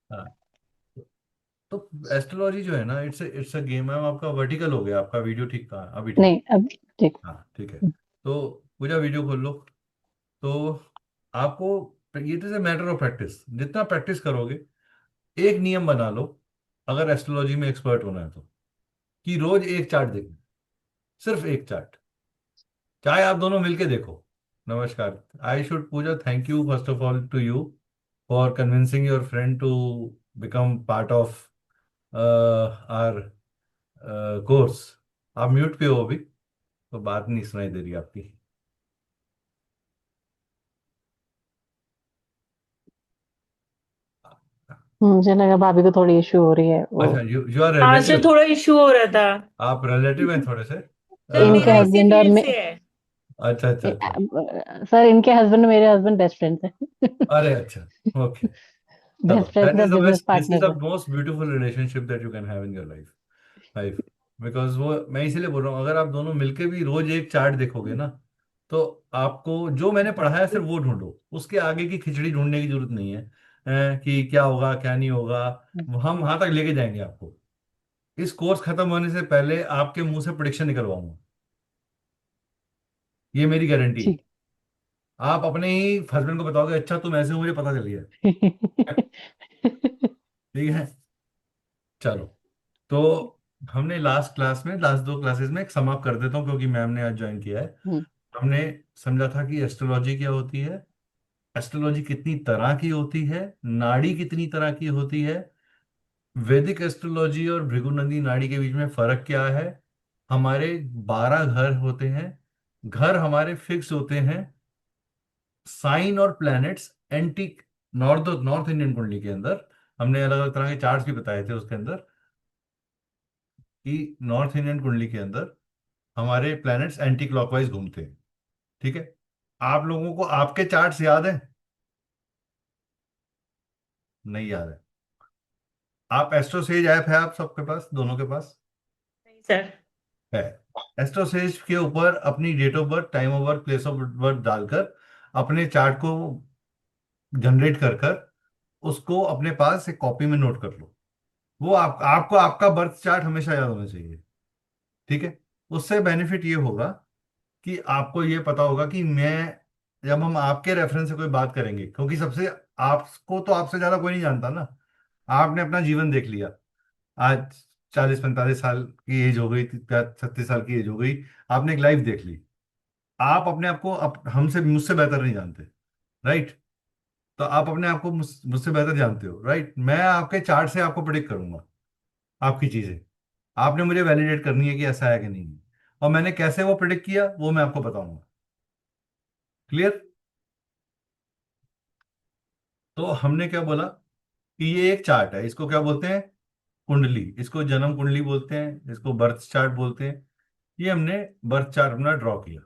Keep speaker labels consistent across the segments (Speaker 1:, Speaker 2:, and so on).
Speaker 1: हाँ, तो एस्ट्रोलॉजी जो है ना, इट्स अ गेम। मैम आपका वर्टिकल हो गया, आपका वीडियो ठीक कहा, अभी ठीक।
Speaker 2: नहीं अब ठीक।
Speaker 1: हाँ ठीक है। तो पूजा वीडियो खोल लो। तो आपको, ये तो मैटर ऑफ प्रैक्टिस, जितना प्रैक्टिस करोगे, एक नियम बना लो, अगर एस्ट्रोलॉजी में एक्सपर्ट होना है तो, कि रोज एक चार्ट देखना, सिर्फ एक चार्ट, चाहे आप दोनों मिलके देखो। नमस्कार, I should Pooja thank you first of all to you for convincing your friend to become part of our course. आप म्यूट पे हो अभी, तो बात नहीं सुनाई दे रही आपकी।
Speaker 2: मुझे लगा भाभी को थोड़ी इशू हो रही है वो।
Speaker 1: अच्छा, यू आर
Speaker 3: आज से
Speaker 1: रिलेटिव।
Speaker 3: थोड़ा इशू हो रहा था।
Speaker 1: आप रिलेटिव हैं थोड़े से।
Speaker 3: सर
Speaker 2: इनके
Speaker 3: मेरा इसी
Speaker 2: हस्बैंड और
Speaker 3: फील्ड
Speaker 2: मैं,
Speaker 3: से है।
Speaker 1: अच्छा अच्छा अच्छा।
Speaker 2: सर इनके हस्बैंड मेरे हस्बैंड बेस्ट फ्रेंड्स हैं।
Speaker 1: अरे अच्छा, ओके। चलो,
Speaker 2: बेस्ट
Speaker 1: दैट
Speaker 2: फ्रेंड्स
Speaker 1: इज
Speaker 2: और
Speaker 1: the
Speaker 2: business
Speaker 1: best, this is
Speaker 2: partners
Speaker 1: the
Speaker 2: हैं।
Speaker 1: Most beautiful relationship that you can have in your life. Life, because वो, मैं इसीलिए बोल रहा हूँ, अगर आप दोनों मिलके भी रोज एक चार्ट देखोगे ना, तो आपको जो मैंने पढ़ाया सिर्फ वो ढूंढो, उसके आगे की खिचड़ी ढूंढने की जरूरत नहीं है। कि क्या होगा क्या नहीं होगा, हम वहां तक लेके जाएंगे आपको। इस कोर्स खत्म होने से पहले आपके मुंह से प्रिडिक्शन निकलवाऊंगा, ये मेरी गारंटी है।
Speaker 2: ठीक।
Speaker 1: आप अपने ही हस्बैंड को बताओगे, अच्छा तुम ऐसे हो, मुझे पता चल गया। ठीक है। चलो, तो हमने लास्ट क्लास में, लास्ट दो क्लासेस में, एक समाप्त कर देता हूँ क्योंकि मैम ने आज ज्वाइन किया है।
Speaker 2: हम्म,
Speaker 1: हमने समझा था कि एस्ट्रोलॉजी क्या होती है, एस्ट्रोलॉजी कितनी तरह की होती है, नाड़ी कितनी तरह की होती है, वैदिक एस्ट्रोलॉजी और भृगु नाड़ी के बीच में फर्क क्या है, हमारे 12 घर होते हैं, घर हमारे फिक्स होते हैं, साइन और planets anti, north north Indian कुंडली के अंदर हमने अलग अलग तरह के चार्ट्स भी बताए थे उसके अंदर, कि नॉर्थ इंडियन कुंडली के अंदर हमारे प्लैनेट्स एंटी क्लॉकवाइज घूमते हैं। ठीक है। आप लोगों को आपके चार्ट्स याद हैं? नहीं याद है? आप एस्ट्रोसेज ऐप है आप सबके पास, दोनों के पास?
Speaker 3: नहीं सर।
Speaker 1: है। एस्ट्रोसेज के ऊपर अपनी date of birth, time of birth, place of birth डालकर अपने चार्ट को जनरेट कर कर उसको अपने पास एक कॉपी में नोट कर लो। वो आपको आपका बर्थ चार्ट हमेशा याद होना चाहिए। ठीक है। उससे बेनिफिट ये होगा कि आपको ये पता होगा कि मैं, जब हम आपके रेफरेंस से कोई बात करेंगे, क्योंकि सबसे, आपको तो आपसे ज्यादा कोई नहीं जानता ना। आपने अपना जीवन देख लिया, आज 40-45 साल की एज हो गई, 36 साल की एज हो गई, आपने एक लाइफ देख ली। आप अपने आप को हमसे, मुझसे बेहतर नहीं जानते, राइट? तो आप अपने आप को मुझसे बेहतर जानते हो, राइट? मैं आपके चार्ट से आपको प्रिडिक्ट करूंगा आपकी चीजें। आपने मुझे वैलिडेट करनी है कि ऐसा है कि नहीं है, और मैंने कैसे वो प्रिडिक्ट किया वो मैं आपको बताऊंगा। क्लियर? तो हमने क्या बोला, कि ये एक चार्ट है, इसको क्या बोलते हैं? कुंडली। इसको जन्म कुंडली बोलते हैं, इसको बर्थ चार्ट बोलते हैं। ये हमने बर्थ चार्ट अपना ड्रॉ किया।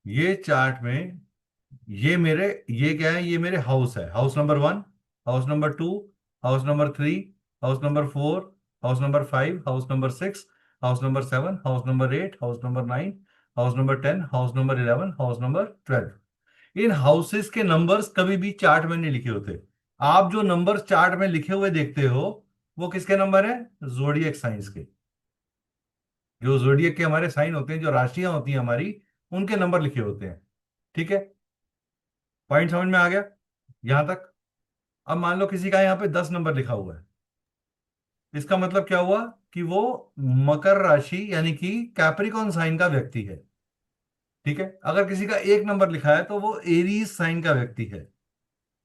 Speaker 1: ये चार्ट में, ये क्या है, ये मेरे हाउस है, house number 1, house number 2, house number 3, house number 4, house number 5, house number 6, house number 7, house number 8, house number 9, house number 10, house number 11, house number 12। इन हाउसेस के नंबर्स कभी भी चार्ट में नहीं लिखे होते। आप जो नंबर चार्ट में लिखे हुए देखते हो, वो किसके नंबर है? जोडिएक साइंस के। जो जोडिएक के हमारे साइन होते हैं, जो राशियां होती हैं हमारी, उनके नंबर लिखे होते हैं। ठीक है। पॉइंट समझ में आ गया यहां तक? अब मान लो किसी का यहाँ पे 10 नंबर लिखा हुआ है, इसका मतलब क्या हुआ? कि वो मकर राशि यानी कि कैप्रिकॉन साइन का व्यक्ति है। ठीक है। अगर किसी का 1 नंबर लिखा है तो वो एरीज साइन का व्यक्ति है।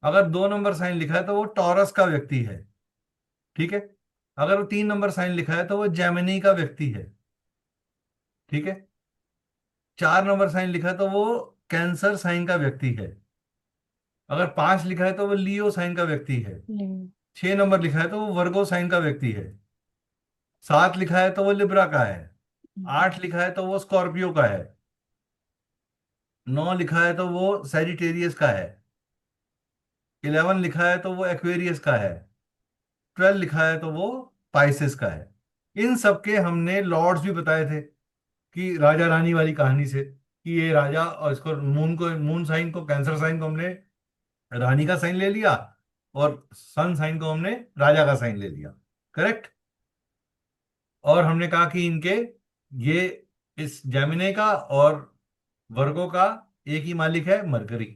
Speaker 1: अगर 2 नंबर साइन लिखा है तो वो टॉरस का व्यक्ति है। ठीक है। अगर वो 3 नंबर साइन लिखा है तो वो जेमिनी का व्यक्ति है। ठीक है। 4 नंबर साइन लिखा है तो वो कैंसर साइन का व्यक्ति है। अगर 5 लिखा है तो वो लियो साइन का व्यक्ति है। 6 नंबर लिखा है तो वो वर्गो साइन का व्यक्ति है। 7 लिखा है तो वो लिब्रा का है। 8 लिखा है तो वो स्कॉर्पियो का है। 9 लिखा है तो वो सैजिटेरियस का है। 11 लिखा है तो वो एक्वेरियस का है। 12 लिखा है तो वो पाइसेस का है। इन सबके हमने लॉर्ड्स भी बताए थे, कि राजा रानी वाली कहानी से, कि ये राजा, और इसको मून साइन को, कैंसर साइन को हमने रानी का साइन ले लिया और सन साइन को हमने राजा का साइन ले लिया। करेक्ट। और हमने कहा कि इनके ये इस जेमिनी का और वर्गो का एक ही मालिक है मरकरी,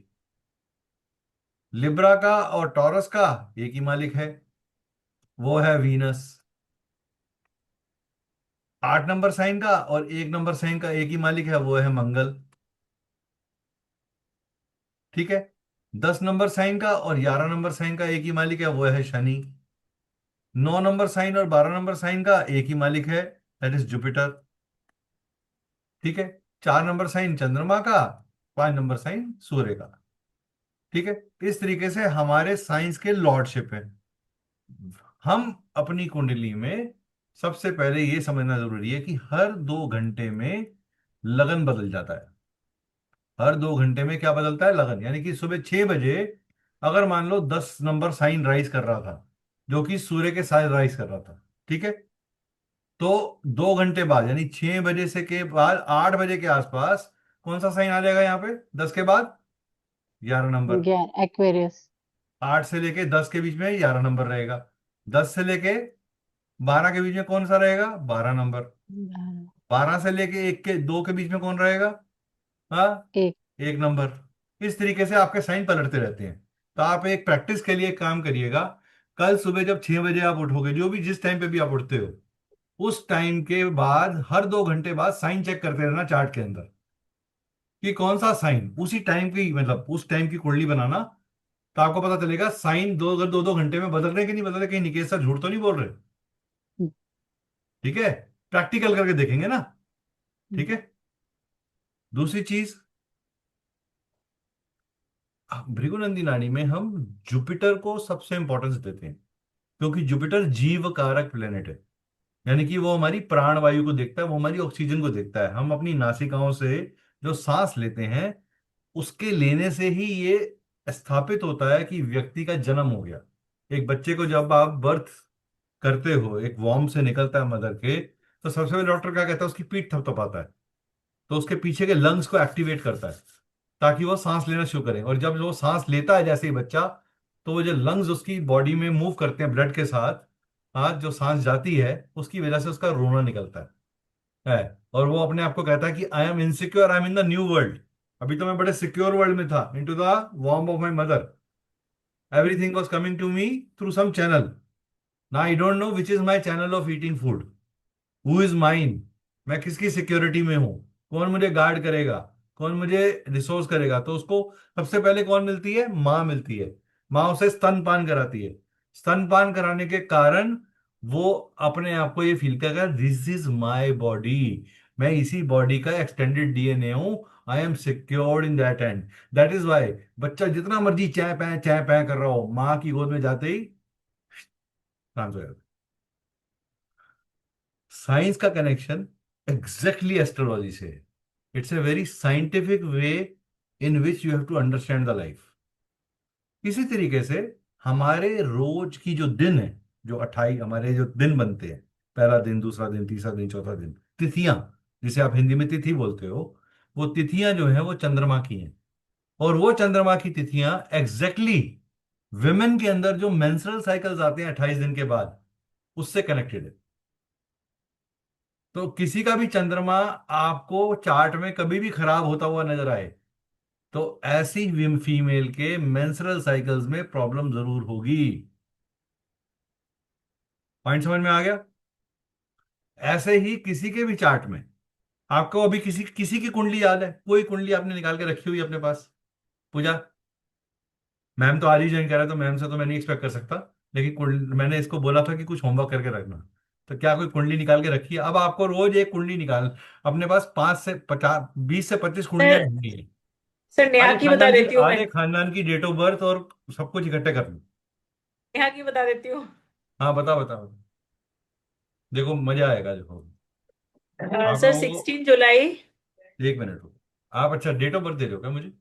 Speaker 1: लिब्रा का और टॉरस का एक ही मालिक है, वो है वीनस। 8 नंबर साइन का और 1 नंबर साइन का एक ही मालिक है, वो है मंगल। ठीक है। 10 नंबर साइन का और 11 नंबर साइन का एक ही मालिक है, वो है शनि। 9 नंबर साइन और 12 नंबर साइन का एक ही मालिक है, दैट इज जुपिटर। ठीक है। 4 नंबर साइन चंद्रमा का, 5 नंबर साइन सूर्य का। ठीक है। इस तरीके से हमारे साइंस के लॉर्डशिप है। हम अपनी कुंडली में सबसे पहले ये समझना जरूरी है कि हर 2 घंटे में लगन बदल जाता है। हर 2 घंटे में क्या बदलता है? लगन। यानी कि सुबह 6 बजे अगर मान लो 10 नंबर साइन राइज कर रहा था, जो कि सूर्य के साथ राइज कर रहा था, ठीक है, तो 2 घंटे बाद यानी 6 बजे से के बाद 8 बजे के आसपास कौन सा साइन आ जाएगा यहाँ पे 10 के बाद? 11 नंबर।
Speaker 2: एक्वेरियस।
Speaker 1: 8 से लेके 10 के बीच में 11 नंबर रहेगा। 10 से लेके 12 के बीच में कौन सा रहेगा? 12 नंबर। 12 से लेके 1 के 2 के बीच में कौन रहेगा? हाँ,
Speaker 2: एक।
Speaker 1: 1 नंबर। इस तरीके से आपके साइन पलटते रहते हैं। तो आप एक प्रैक्टिस के लिए एक काम करिएगा। कल सुबह जब 6 बजे आप उठोगे, जो भी जिस टाइम पे भी आप उठते हो, उस टाइम के बाद हर 2 घंटे बाद साइन चेक करते रहना चार्ट के अंदर कि कौन सा साइन उसी टाइम की, मतलब उस टाइम की कुंडली बनाना। तो आपको पता चलेगा साइन अगर 2 2 घंटे में बदल रहे कि नहीं बदल रहे, कहीं निकेश सर झूठ तो नहीं बोल रहे। ठीक है। प्रैक्टिकल करके देखेंगे ना। ठीक है। दूसरी चीज, भृगुनंदी नाड़ी में हम जुपिटर को सबसे इंपॉर्टेंस देते हैं, क्योंकि जुपिटर जीव कारक प्लेनेट है। यानी कि वो हमारी प्राणवायु को देखता है, वो हमारी ऑक्सीजन को देखता है। हम अपनी नासिकाओं से जो सांस लेते हैं, उसके लेने से ही ये स्थापित होता है कि व्यक्ति का जन्म हो गया। एक बच्चे को जब आप बर्थ करते हो, एक वॉर्म से निकलता है मदर के, तो सबसे पहले डॉक्टर क्या कहता है? उसकी पीठ थपथपाता है, तो उसके पीछे के लंग्स को एक्टिवेट करता है ताकि वो सांस लेना शुरू करे। और जब वो सांस लेता है जैसे ही बच्चा, तो वो जो लंग्स उसकी बॉडी में मूव करते हैं ब्लड के साथ, आज जो सांस जाती है उसकी वजह से उसका रोना निकलता है। और वो अपने आप को कहता है कि I am insecure, I am in the new world. अभी तो मैं बड़े सिक्योर वर्ल्ड में था, into the warm of my mother, everything was coming to me through some channel. ना I don't know which is my channel of eating food, who is mine, मैं किसकी security में हूं, कौन मुझे guard करेगा, कौन मुझे रिसोर्स करेगा। तो उसको सबसे पहले कौन मिलती है? माँ मिलती है। माँ उसे स्तनपान कराती है। स्तनपान कराने के कारण वो अपने आप को ये फील करेगा, दिस इज माई बॉडी, मैं इसी बॉडी का एक्सटेंडेड डीएनए हूं, I am secured in that end. That is why बच्चा जितना मर्जी चै पै कर रहा हो, माँ की गोद में जाते ही शांत हो जाता है। साइंस का कनेक्शन एग्जैक्टली एस्ट्रोलॉजी से है। It's a very scientific way in which you have to understand the life. इसी तरीके से हमारे रोज की जो दिन है, जो 28 हमारे जो दिन बनते हैं, पहला दिन, दूसरा दिन, तीसरा दिन, चौथा दिन, तिथियां, जिसे आप हिंदी में तिथि बोलते हो, वो तिथियां जो है वो चंद्रमा की हैं। और वो चंद्रमा की तिथियां एग्जैक्टली विमेन के अंदर जो मेंस्ट्रुअल साइकिल्स आते हैं 28 दिन के बाद, उससे कनेक्टेड है। तो किसी का भी चंद्रमा आपको चार्ट में कभी भी खराब होता हुआ नजर आए, तो ऐसी फीमेल के मेंस्ट्रुअल साइकिल्स में प्रॉब्लम जरूर होगी। पॉइंट समझ में आ गया? ऐसे ही किसी के भी चार्ट में आपको अभी किसी किसी की कुंडली याद है? कोई कुंडली आपने निकाल के रखी हुई है अपने पास? पूजा, मैम तो आज ही ज्वाइन करा, तो मैम से तो मैं नहीं एक्सपेक्ट कर सकता, लेकिन मैंने इसको बोला था कि कुछ होमवर्क करके रखना। तो क्या कोई कुंडली निकाल के रखी है? अब आपको रोज एक कुंडली निकाल, अपने पास 5 से 50, 20 से 25 कुंडलियां
Speaker 3: सर
Speaker 1: ढूंढनी है।
Speaker 3: सर नेहा की बता देती हूँ मैं।
Speaker 1: आधे खानदान की डेट ऑफ बर्थ और सब कुछ इकट्ठे कर लो।
Speaker 3: नेहा की बता देती हूँ।
Speaker 1: हाँ, बता बता बता। देखो मजा आएगा। देखो आप
Speaker 3: सर
Speaker 1: लोगों को
Speaker 3: 16 जुलाई।
Speaker 1: 1 मिनट हो, आप अच्छा डेट ऑफ बर्थ दे रहे हो क्या मुझे?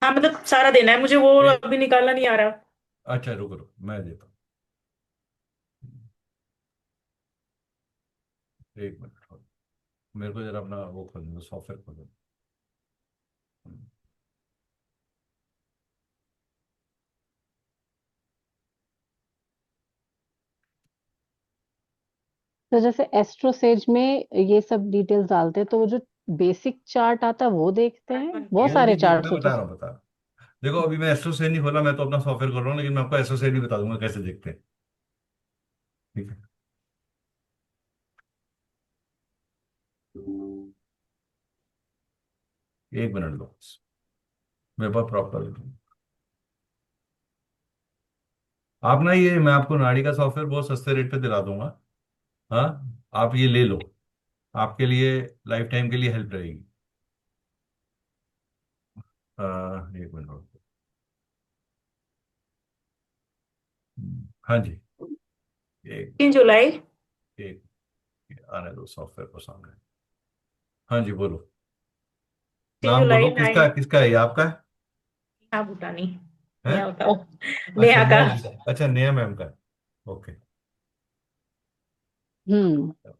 Speaker 3: हाँ मतलब सारा देना है मुझे, वो
Speaker 1: एक,
Speaker 3: अभी निकालना नहीं आ रहा।
Speaker 1: अच्छा रुको रुको मैं देता हूँ। 1 मिनट हो, मेरे को जरा अपना वो खोलने दो, सॉफ्टवेयर खोलो।
Speaker 2: तो जैसे एस्ट्रोसेज में ये सब डिटेल्स डालते हैं, तो वो जो बेसिक चार्ट आता है वो देखते
Speaker 3: चार्ट
Speaker 2: हैं,
Speaker 3: बन
Speaker 2: बहुत
Speaker 3: गया।
Speaker 1: वो
Speaker 2: सारे
Speaker 1: नहीं देख,
Speaker 2: चार्ट्स
Speaker 1: मैं
Speaker 2: होते
Speaker 1: बता
Speaker 2: हैं।
Speaker 1: रहा हूँ बता रहा हूँ। देखो अभी मैं एस्ट्रोसेट नहीं खोला, मैं तो अपना सॉफ्टवेयर खोल रहा हूँ, लेकिन मैं आपको एस्ट्रोसेट भी बता दूंगा कैसे देखते हैं। ठीक है। एक मिनट दो, मेरे पास प्रॉपर। आप ना, ये मैं आपको नाड़ी का सॉफ्टवेयर बहुत सस्ते रेट पे दिला दूंगा। हाँ, आप ये ले लो, आपके लिए लाइफ टाइम के लिए हेल्प रहेगी। एक मिनट रुको। हाँ जी। एक
Speaker 3: 3 जुलाई।
Speaker 1: एक आने दो सॉफ्टवेयर को सामने। हाँ जी बोलो।
Speaker 3: तीन
Speaker 1: नाम
Speaker 3: जुलाई
Speaker 1: बोलो, किसका
Speaker 3: नाइन।
Speaker 1: है, किसका है ये, आपका है?
Speaker 3: हाँ भूटानी।
Speaker 1: हैं?
Speaker 3: नेहा बताओ।
Speaker 1: अच्छा
Speaker 3: नेहा का।
Speaker 1: नेहा जी का, अच्छा नेहा मैम का है। ओके।
Speaker 2: हम्म।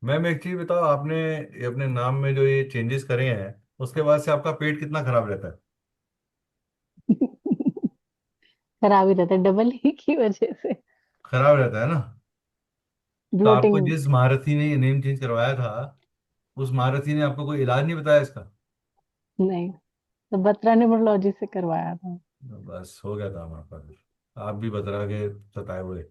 Speaker 1: मैम एक चीज बताओ, आपने ये अपने नाम में जो ये चेंजेस करे हैं, उसके बाद से आपका पेट कितना खराब रहता है?
Speaker 2: खराब ही रहता है, डबल ही की वजह से।
Speaker 1: खराब रहता है ना? तो आपको
Speaker 2: ब्लोटिंग।
Speaker 1: जिस महारथी ने ये नेम चेंज करवाया था, उस महारथी ने आपको कोई इलाज नहीं बताया इसका?
Speaker 2: नहीं, तो बत्रा न्यूमरोलॉजी से करवाया था।
Speaker 1: बस हो गया काम आपका फिर। आप भी बतरा के सताए हुए।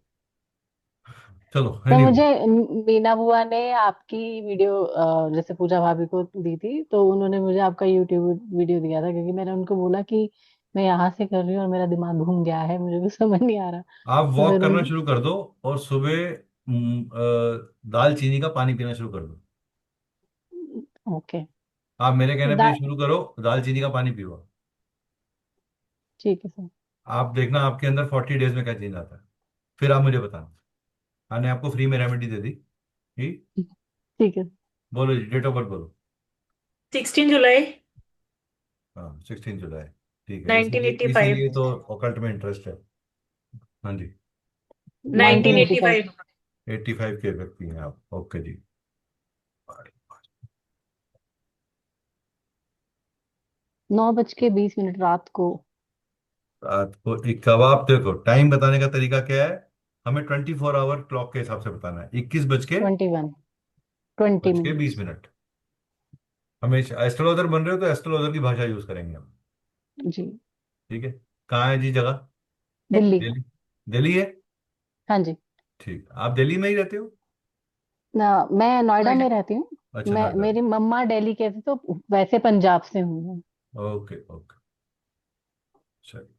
Speaker 1: चलो
Speaker 2: तो
Speaker 1: एनीवे।
Speaker 2: मुझे मीना बुआ ने आपकी वीडियो जैसे पूजा भाभी को दी थी, तो उन्होंने मुझे आपका यूट्यूब वीडियो दिया था, क्योंकि मैंने उनको बोला कि मैं यहाँ से कर रही हूँ और मेरा दिमाग घूम गया है, मुझे भी समझ नहीं आ रहा।
Speaker 1: आप
Speaker 2: तो
Speaker 1: वॉक
Speaker 2: फिर
Speaker 1: करना
Speaker 2: उन
Speaker 1: शुरू कर दो, और सुबह दाल चीनी का पानी पीना शुरू कर दो।
Speaker 2: ओके।
Speaker 1: आप मेरे
Speaker 2: तो
Speaker 1: कहने पे शुरू करो, दाल चीनी का पानी पियो।
Speaker 2: ठीक है सर।
Speaker 1: आप देखना आपके अंदर 40 डेज में क्या चेंज आता है, फिर आप मुझे बताना। मैंने आपको फ्री में रेमेडी दे दी। ठीक।
Speaker 2: ठीक है।
Speaker 1: बोलो जी, डेट ऑफ बर्थ बोलो।
Speaker 3: 16 जुलाई
Speaker 1: हाँ 16 जुलाई। ठीक है,
Speaker 3: नाइनटीन
Speaker 1: इसीलिए
Speaker 3: एट्टी फाइव
Speaker 1: इसीलिए तो ऑकल्ट में इंटरेस्ट है। हाँ जी।
Speaker 3: Nineteen
Speaker 2: nineteen eighty
Speaker 3: eighty
Speaker 2: five
Speaker 3: five
Speaker 1: 85 के व्यक्ति हैं आप, ओके जी।
Speaker 2: 9:20 रात को।
Speaker 1: रात को एक कबाब, देखो टाइम बताने का तरीका क्या है, हमें 24 आवर क्लॉक के हिसाब से बताना है।
Speaker 2: 21, 20
Speaker 1: बज के बीस
Speaker 2: मिनट्स
Speaker 1: मिनट हमें एस्ट्रोलॉजर बन रहे हो तो एस्ट्रोलॉजर की भाषा यूज करेंगे हम।
Speaker 2: जी।
Speaker 1: ठीक है। कहाँ है जी जगह?
Speaker 2: दिल्ली।
Speaker 1: दिल्ली। दिल्ली है।
Speaker 2: हाँ जी।
Speaker 1: ठीक, आप दिल्ली में ही रहते हो?
Speaker 2: ना, मैं नोएडा
Speaker 3: नोएडा।
Speaker 2: में रहती हूँ।
Speaker 1: अच्छा
Speaker 2: मैं,
Speaker 1: नोएडा।
Speaker 2: मेरी मम्मा दिल्ली के थे, तो वैसे पंजाब से हूँ मैं।
Speaker 1: Okay okay. चलिए।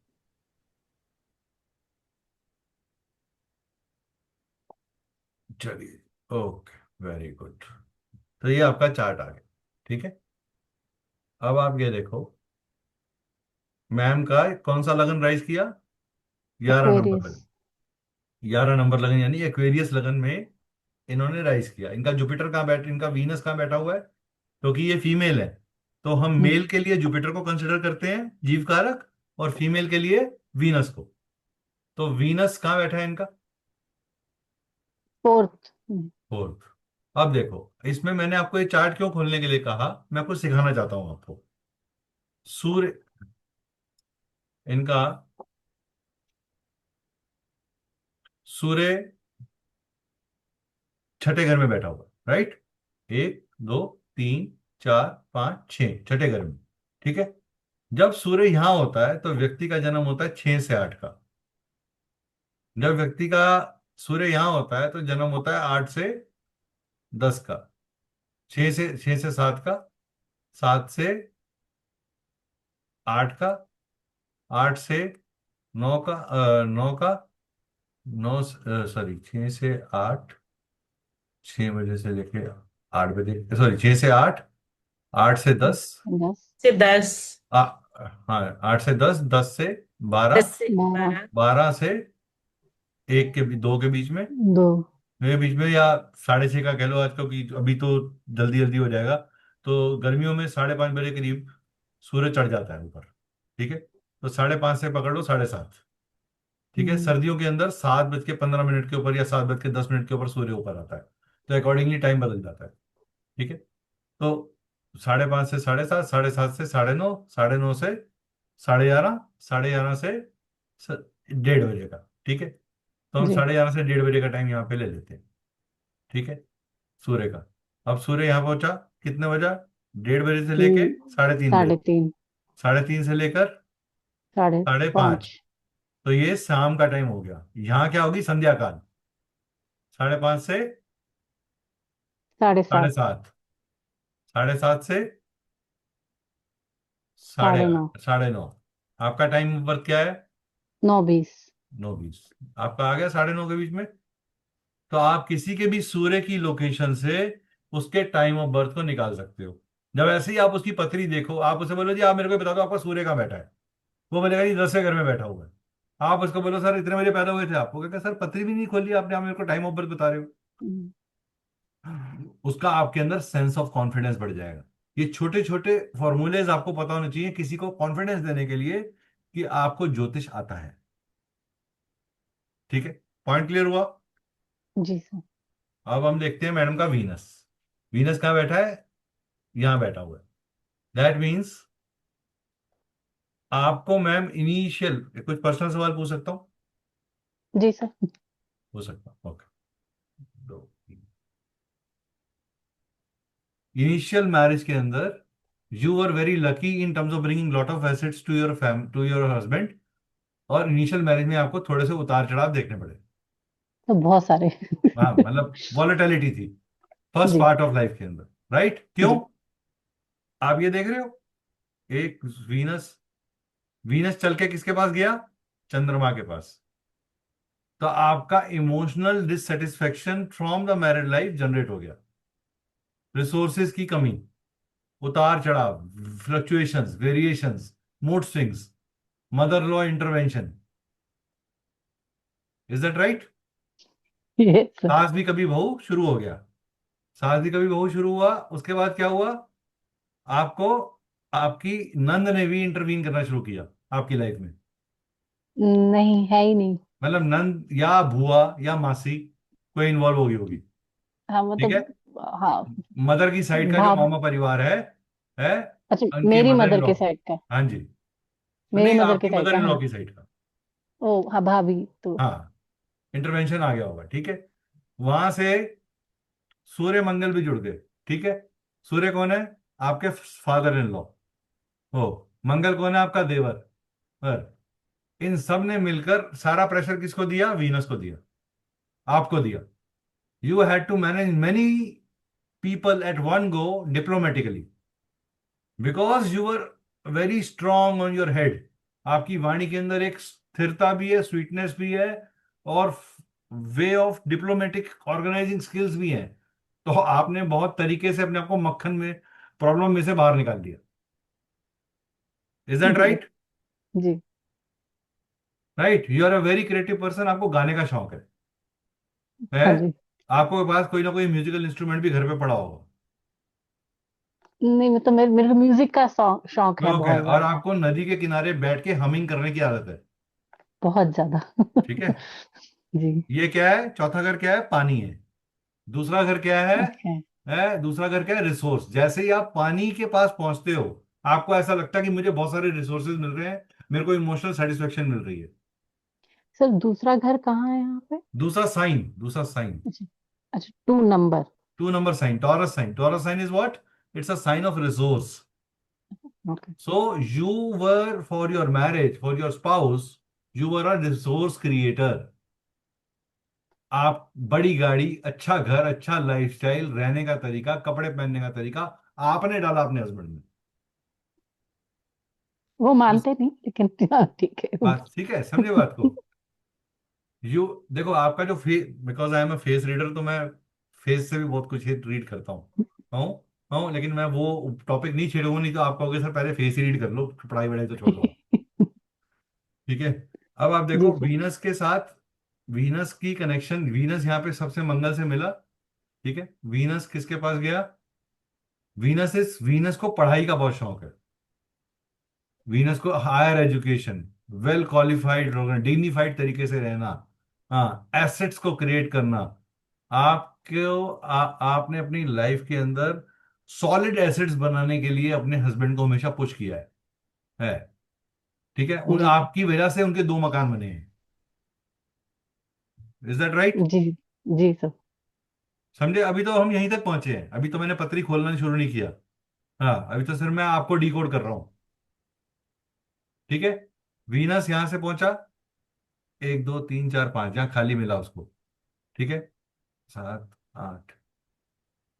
Speaker 1: चलिए। Okay, very good. तो ये आपका चार्ट आ गया। ठीक है। अब आप ये देखो, मैम का कौन सा लगन राइज किया? 11 नंबर
Speaker 2: एक्वेरियस।
Speaker 1: लगन। 11 नंबर लगन यानी एक्वेरियस लगन में इन्होंने राइज किया। इनका जुपिटर कहाँ बैठ, इनका वीनस कहाँ बैठा हुआ है? क्योंकि ये फीमेल है, तो हम मेल के लिए जुपिटर को कंसिडर करते हैं जीव कारक, और फीमेल के लिए वीनस को। तो वीनस कहाँ बैठा है इनका?
Speaker 2: फोर्थ।
Speaker 1: फोर्थ। अब देखो, इसमें मैंने आपको ये चार्ट क्यों खोलने के लिए कहा, मैं आपको सिखाना चाहता हूं आपको। सूर्य, इनका सूर्य छठे घर में बैठा हुआ है, राइट? एक, दो, तीन, चार, पांच, छह, छठे घर में। ठीक है। जब सूर्य यहां होता है तो व्यक्ति का जन्म होता है 6 से 8 का। जब व्यक्ति का सूर्य यहां होता है तो जन्म होता है 8 से 10 का। 6 से 7 का, 7 से 8 का, 8 से 9 का, 9 का, 6 से 8, 6 बजे से लेके 8 बजे, सॉरी 6 से 8, 8 से 10,
Speaker 2: 10,
Speaker 3: से 10।
Speaker 1: आ, हाँ 8 से 10, 10 से 12,
Speaker 3: 10 से 12।
Speaker 1: 12 से 1 के 2 के बीच में,
Speaker 2: 2।
Speaker 1: मेरे बीच में, या 6:30 का कह लो आज, क्योंकि अभी तो जल्दी जल्दी हो जाएगा। तो गर्मियों में 5:30 बजे करीब सूर्य चढ़ जाता है ऊपर। ठीक है। तो 5:30 से पकड़ लो 7:30। ठीक है। सर्दियों के अंदर 7:15 के ऊपर या 7:10 के ऊपर सूर्य ऊपर आता है, तो अकॉर्डिंगली टाइम बदल जाता है। ठीक है। तो 5:30 से 7:30, 7:30 से 9:30, 9:30 से 11:30, 11:30 से 1:30 बजे का। ठीक है। तो हम
Speaker 2: जी
Speaker 1: 11:30 से 1:30 का टाइम यहाँ पे ले लेते हैं। ठीक है, सूर्य का। अब सूर्य यहाँ पहुंचा कितने बजा? 1:30 से लेके 3:30 बजे।
Speaker 2: 3:30,
Speaker 1: 3:30 से लेकर
Speaker 2: साढ़े
Speaker 1: 5:30।
Speaker 2: पाँच,
Speaker 1: तो ये शाम का टाइम हो गया। यहाँ क्या होगी? संध्या काल। 5:30 से
Speaker 2: साढ़े
Speaker 1: साढ़े
Speaker 2: सात,
Speaker 1: सात 7:30 से साढ़े
Speaker 2: 9:30,
Speaker 1: आठ 9:30। आपका टाइम ऑफ बर्थ क्या है?
Speaker 2: 9:20।
Speaker 1: 9:20। आपका आ गया 9:30 के बीच में। तो आप किसी के भी सूर्य की लोकेशन से उसके टाइम ऑफ बर्थ को निकाल सकते हो। जब ऐसे ही आप उसकी पथरी देखो, आप उसे बोलो जी आप मेरे को बता दो आपका सूर्य कहाँ बैठा है। वो बोलेगा जी 10वें घर में बैठा हुआ है। आप उसको बोलो सर इतने बजे पैदा हुए थे आप, वो कहेगा सर पथरी भी नहीं खोली आपने, आप मेरे को टाइम ऑफ बर्थ बता रहे हो।
Speaker 2: हम्म,
Speaker 1: उसका आपके अंदर सेंस ऑफ कॉन्फिडेंस बढ़ जाएगा। ये छोटे छोटे फॉर्मूलेज आपको पता होने चाहिए किसी को कॉन्फिडेंस देने के लिए कि आपको ज्योतिष आता है। ठीक है, पॉइंट क्लियर हुआ?
Speaker 2: जी सर।
Speaker 1: अब हम देखते हैं मैडम का वीनस। वीनस कहाँ बैठा है? यहां बैठा हुआ है। दैट मीन्स आपको मैम इनिशियल कुछ पर्सनल सवाल पूछ सकता हूँ?
Speaker 2: जी सर।
Speaker 1: पूछ सकता हूँ, ओके। इनिशियल मैरिज के अंदर you are very lucky in terms of bringing lot of assets to your husband. और इनिशियल मैरिज में आपको थोड़े से उतार चढ़ाव देखने पड़े।
Speaker 2: तो बहुत सारे।
Speaker 1: हाँ, मतलब वॉलेटिलिटी थी फर्स्ट
Speaker 2: जी
Speaker 1: पार्ट ऑफ लाइफ के अंदर। राइट, क्यों?
Speaker 2: जी।
Speaker 1: आप ये देख रहे हो, एक वीनस, वीनस चल के किसके पास गया? चंद्रमा के पास। तो आपका emotional dissatisfaction from the married life generate हो गया। रिसोर्सेज की कमी, उतार चढ़ाव, fluctuations, variations, mood swings, mother law intervention. Is that right?
Speaker 2: ये सर।
Speaker 1: सास भी कभी बहू शुरू हो गया। सास भी कभी बहू शुरू हुआ, उसके बाद क्या हुआ? आपको आपकी नंद ने भी इंटरवीन करना शुरू किया आपकी लाइफ में।
Speaker 2: नहीं है ही नहीं।
Speaker 1: मतलब नंद या भुआ या मासी कोई इन्वॉल्व होगी होगी।
Speaker 2: हाँ
Speaker 1: ठीक है,
Speaker 2: मतलब, हाँ।
Speaker 1: मदर की साइड का जो
Speaker 2: भाभ
Speaker 1: मामा परिवार है
Speaker 2: अच्छा,
Speaker 1: उनके
Speaker 2: मेरी
Speaker 1: मदर इन
Speaker 2: मदर
Speaker 1: लॉ।
Speaker 2: के साइड का।
Speaker 1: हाँ जी।
Speaker 2: मेरी
Speaker 1: नहीं,
Speaker 2: मदर के
Speaker 1: आपकी
Speaker 2: साइड
Speaker 1: मदर
Speaker 2: का,
Speaker 1: इन लॉ
Speaker 2: हाँ।
Speaker 1: की साइड का।
Speaker 2: ओ हाँ, भाभी तो।
Speaker 1: हाँ, इंटरवेंशन आ गया होगा। ठीक है, वहां से सूर्य मंगल भी जुड़ गए। ठीक है, सूर्य कौन है? आपके फादर इन लॉ हो। मंगल कौन है? आपका देवर। पर इन सब ने मिलकर सारा प्रेशर किसको दिया? वीनस को दिया, आपको दिया। You had to manage many people at one go diplomatically because you were very strong on your head। आपकी वाणी के अंदर एक स्थिरता भी है, स्वीटनेस भी है, और way of diplomatic organising skills भी हैं। तो आपने बहुत तरीके से अपने आप को मक्खन में, प्रॉब्लम में से बाहर निकाल दिया। इज दैट
Speaker 2: जी
Speaker 1: राइट?
Speaker 2: जी।
Speaker 1: Right, you are a very creative person. आपको गाने का शौक है?
Speaker 2: हाँ जी।
Speaker 1: आपको पास कोई ना कोई म्यूजिकल इंस्ट्रूमेंट भी घर पे पड़ा होगा।
Speaker 2: नहीं मतलब मेरे को म्यूजिक का शौक है
Speaker 1: ओके,
Speaker 2: बहुत
Speaker 1: और
Speaker 2: ज्यादा।
Speaker 1: आपको नदी के किनारे बैठ के हमिंग करने की आदत है।
Speaker 2: बहुत ज्यादा।
Speaker 1: ठीक है,
Speaker 2: जी।
Speaker 1: ये क्या है? चौथा घर क्या है? पानी है। दूसरा घर क्या है?
Speaker 2: ओके।
Speaker 1: दूसरा घर क्या है? रिसोर्स। जैसे ही आप पानी के पास पहुंचते हो, आपको ऐसा लगता है कि मुझे बहुत सारे रिसोर्सेज मिल रहे हैं, मेरे को इमोशनल सेटिस्फेक्शन मिल रही है।
Speaker 2: सर दूसरा घर कहाँ है यहाँ पे?
Speaker 1: दूसरा साइन।
Speaker 2: अच्छा। अच्छा, 2 number.
Speaker 1: 2 number sign, Taurus sign. Taurus sign is what? It's a sign of resource.
Speaker 2: Okay.
Speaker 1: So you were for your marriage, for your spouse, you were a resource creator. आप बड़ी गाड़ी, अच्छा घर, अच्छा लाइफस्टाइल, रहने का तरीका, कपड़े पहनने का तरीका आपने डाला अपने हस्बैंड में।
Speaker 2: वो
Speaker 1: उस
Speaker 2: मानते नहीं लेकिन हाँ, ठीक है।
Speaker 1: बात ठीक है, समझे बात को? यू देखो आपका जो face, because I am a face reader, तो मैं फेस से भी बहुत कुछ रीड करता हूँ। हूँ हूँ, लेकिन मैं वो टॉपिक नहीं छेड़ूंगा, नहीं तो आप कहोगे सर पहले फेस ही रीड कर लो, पढ़ाई वढ़ाई तो छोड़ दो। ठीक है, अब आप
Speaker 2: जी
Speaker 1: देखो
Speaker 2: सर।
Speaker 1: वीनस के साथ, वीनस की कनेक्शन, वीनस यहाँ पे सबसे मंगल से मिला। ठीक है, वीनस किसके पास गया? वीनस को पढ़ाई का बहुत शौक है। वीनस को higher education, well qualified dignified तरीके से रहना, हाँ, एसेट्स को क्रिएट करना। आपने अपनी लाइफ के अंदर सॉलिड एसेट्स बनाने के लिए अपने हस्बैंड को हमेशा पुश किया है। ठीक है, उन
Speaker 2: जी सर।
Speaker 1: आपकी वजह से उनके 2 मकान बने हैं। Is that right?
Speaker 2: जी जी सर।
Speaker 1: समझे? अभी तो हम यहीं तक पहुंचे हैं, अभी तो मैंने पत्री खोलना शुरू नहीं किया। हाँ, अभी तो सिर्फ मैं आपको डिकोड कर रहा हूं। ठीक है, वीनस यहां से पहुंचा, 1 2 3 4 5, जहां खाली मिला उसको। ठीक है, 7 8,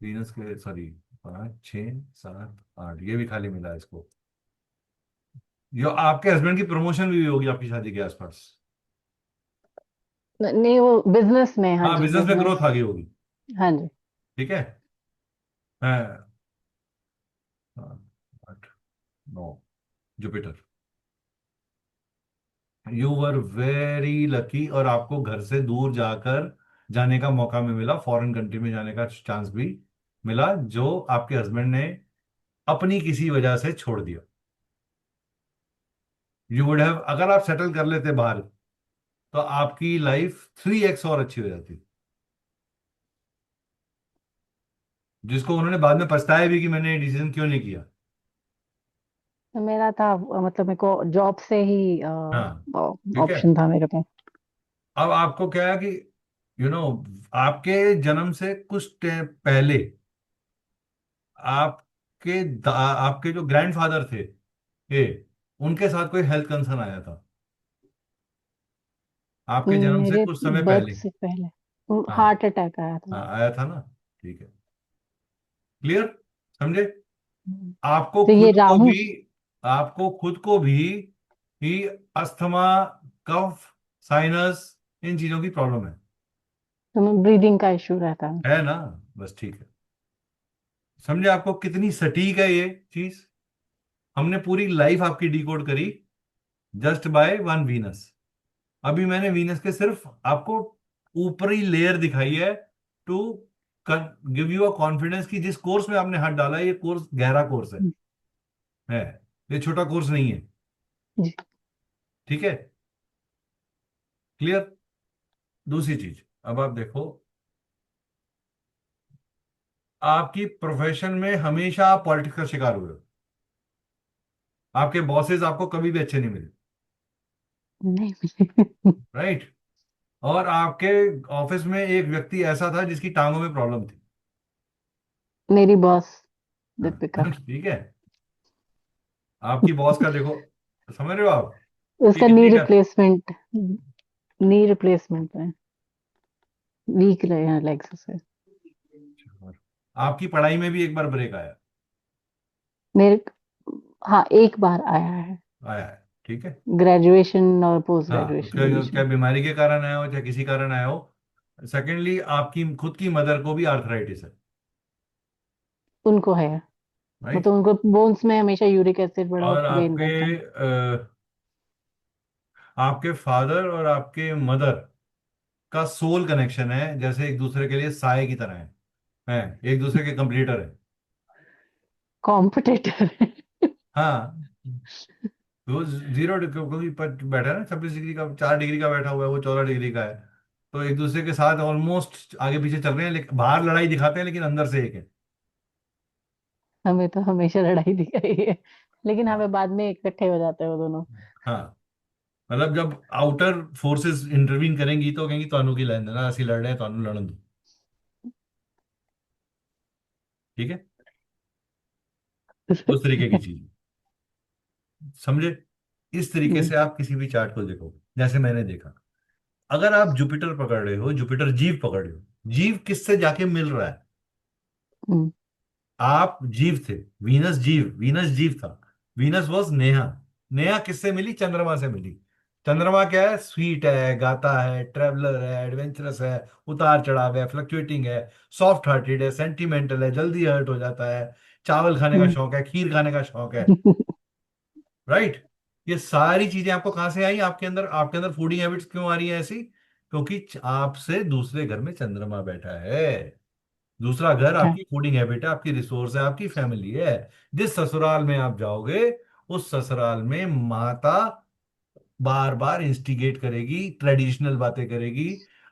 Speaker 1: वीनस के सॉरी, 5 6 7 8, ये भी खाली मिला है इसको। जो आपके हस्बैंड की प्रमोशन भी होगी आपकी शादी के आसपास।
Speaker 2: नहीं, वो बिजनेस में, हाँ
Speaker 1: हाँ,
Speaker 2: जी,
Speaker 1: बिजनेस में ग्रोथ
Speaker 2: बिजनेस।
Speaker 1: आ गई होगी।
Speaker 2: हाँ जी।
Speaker 1: ठीक है, हाँ, 8 9, Jupiter, you were very lucky, और आपको घर से दूर जाकर जाने का मौका भी मिला, फॉरेन कंट्री में जाने का चांस भी मिला, जो आपके हस्बैंड ने अपनी किसी वजह से छोड़ दिया। यू वुड हैव, अगर आप सेटल कर लेते बाहर, तो आपकी लाइफ 3x और अच्छी हो जाती, जिसको उन्होंने बाद में पछताया भी कि मैंने ये डिसीजन क्यों नहीं किया।
Speaker 2: तो मेरा था, मतलब मेरे को जॉब से ही
Speaker 1: हाँ, ठीक है।
Speaker 2: ऑप्शन था मेरे पास।
Speaker 1: अब आपको क्या है कि यू नो आपके जन्म से कुछ पहले आपके जो ग्रैंडफादर थे, ये उनके साथ कोई हेल्थ कंसर्न आया था आपके जन्म से
Speaker 2: मेरे
Speaker 1: कुछ समय
Speaker 2: बर्थ
Speaker 1: पहले?
Speaker 2: से पहले
Speaker 1: हाँ,
Speaker 2: हार्ट अटैक आया था
Speaker 1: हाँ,
Speaker 2: मेरे
Speaker 1: आया था ना। ठीक है, क्लियर, समझे?
Speaker 2: को।
Speaker 1: आपको
Speaker 2: तो ये
Speaker 1: खुद को
Speaker 2: राहु,
Speaker 1: भी आपको खुद को भी ही अस्थमा, कफ, साइनस, इन चीजों की प्रॉब्लम
Speaker 2: तो ब्रीदिंग का इशू रहता है।
Speaker 1: है ना? बस ठीक है, समझे आपको कितनी सटीक है ये चीज? हमने पूरी लाइफ आपकी डिकोड करी जस्ट बाय वन वीनस। अभी मैंने वीनस के सिर्फ आपको ऊपरी लेयर दिखाई है, to give you a confidence कि जिस कोर्स में आपने हाथ डाला है, ये कोर्स गहरा कोर्स है, ये छोटा कोर्स नहीं है।
Speaker 2: जी।
Speaker 1: ठीक है, क्लियर। दूसरी चीज, अब आप देखो, आपकी प्रोफेशन में हमेशा आप पॉलिटिक्स का शिकार हुए हो, आपके बॉसेस आपको कभी भी अच्छे नहीं मिले,
Speaker 2: नहीं मिली।
Speaker 1: राइट? और आपके ऑफिस में एक व्यक्ति ऐसा था जिसकी टांगों में प्रॉब्लम थी।
Speaker 2: मेरी बॉस
Speaker 1: हाँ,
Speaker 2: दीपिका।
Speaker 1: ठीक है, आपकी बॉस का देखो, समझ रहे हो आप कि
Speaker 2: उसका नी
Speaker 1: कितनी टफ।
Speaker 2: रिप्लेसमेंट, नी रिप्लेसमेंट है, वीक रहे हैं लेग्स से।
Speaker 1: आपकी पढ़ाई में भी एक बार ब्रेक आया,
Speaker 2: मेरे, हाँ, एक बार आया है,
Speaker 1: आया है, ठीक है।
Speaker 2: ग्रेजुएशन और पोस्ट
Speaker 1: हाँ,
Speaker 2: ग्रेजुएशन
Speaker 1: क्या
Speaker 2: के बीच
Speaker 1: क्या
Speaker 2: में।
Speaker 1: बीमारी के कारण आया हो चाहे किसी कारण आया हो। सेकेंडली, आपकी खुद की मदर को भी आर्थराइटिस है,
Speaker 2: उनको है,
Speaker 1: राइट?
Speaker 2: मतलब उनको बोन्स में हमेशा यूरिक एसिड बड़ा
Speaker 1: और
Speaker 2: गेन
Speaker 1: आपके
Speaker 2: रहता है।
Speaker 1: आपके फादर और आपके मदर का सोल कनेक्शन है, जैसे एक दूसरे के लिए साए की तरह है एक दूसरे के कंप्लीटर है।
Speaker 2: कॉम्पिटिटर है।
Speaker 1: हाँ, वो 0 डिग्री क्योंकि बैठा है ना, 26 डिग्री का, 4 डिग्री का बैठा हुआ है, वो 14 डिग्री का है। तो एक दूसरे के साथ ऑलमोस्ट आगे पीछे चल रहे हैं, लेकिन बाहर लड़ाई दिखाते हैं, लेकिन अंदर से एक है।
Speaker 2: हमें तो हमेशा लड़ाई दिखाई है, लेकिन
Speaker 1: हाँ,
Speaker 2: हमें बाद में इकट्ठे हो जाते हैं वो दोनों।
Speaker 1: हाँ, मतलब जब आउटर फोर्सेस इंटरवीन करेंगी तो कहेंगी ਤੁਹਾਨੂੰ की ਲੈਣ देना, ਅਸੀਂ लड़ रहे हैं, ਤੁਹਾਨੂੰ लड़न दो। ठीक है, उस तरीके की चीज, समझे? इस तरीके
Speaker 2: हम्म,
Speaker 1: से आप किसी भी चार्ट को देखो, जैसे मैंने देखा, अगर आप जुपिटर पकड़ रहे हो, जुपिटर जीव पकड़ रहे हो, जीव किससे जाके मिल रहा है?
Speaker 2: हम्म,
Speaker 1: आप जीव थे, वीनस जीव था, वीनस वॉज नेहा। नेहा किससे मिली? चंद्रमा से मिली। चंद्रमा क्या है? स्वीट है, गाता है, ट्रेवलर है, एडवेंचरस है, उतार चढ़ाव है, फ्लक्चुएटिंग है, सॉफ्ट हार्टेड है, सेंटिमेंटल है, जल्दी हर्ट हो जाता है, चावल खाने का
Speaker 2: हम्म।
Speaker 1: शौक है, खीर खाने का शौक है, राइट? ये सारी चीजें आपको कहां से आई? आपके अंदर फूडिंग हैबिट्स क्यों आ रही है ऐसी? क्योंकि आपसे दूसरे घर में चंद्रमा बैठा है। दूसरा घर
Speaker 2: अच्छा।
Speaker 1: आपकी फूडिंग हैबिट है, आपकी रिसोर्स है, आपकी फैमिली है। जिस ससुराल में आप जाओगे, उस ससुराल में माता बार बार इंस्टिगेट करेगी, ट्रेडिशनल बातें करेगी,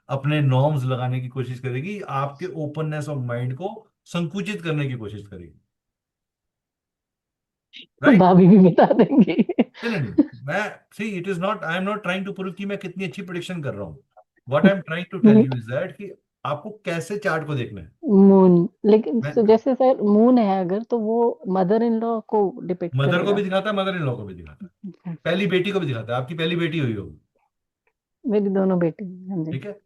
Speaker 1: अपने नॉर्म्स लगाने की कोशिश करेगी, आपके ओपननेस ऑफ माइंड को संकुचित करने की कोशिश करेगी, राइट?
Speaker 2: भाभी भी बता देंगी।
Speaker 1: नहीं, नहीं, नहीं, मैं see, it is not, I am not trying to prove कि मैं कितनी अच्छी प्रिडिक्शन कर रहा हूँ। What I am trying to tell you is that कि आपको कैसे चार्ट को देखना है।
Speaker 2: मून, लेकिन
Speaker 1: मैं
Speaker 2: जैसे सर मून है अगर, तो वो मदर इन लॉ को डिपिक्ट
Speaker 1: मदर को भी
Speaker 2: करेगा।
Speaker 1: दिखाता है, मदर इन लॉ को भी दिखाता है, पहली बेटी को भी दिखाता है, आपकी पहली बेटी हुई होगी।
Speaker 2: मेरी दोनों बेटी हैं, हाँ जी।
Speaker 1: ठीक है।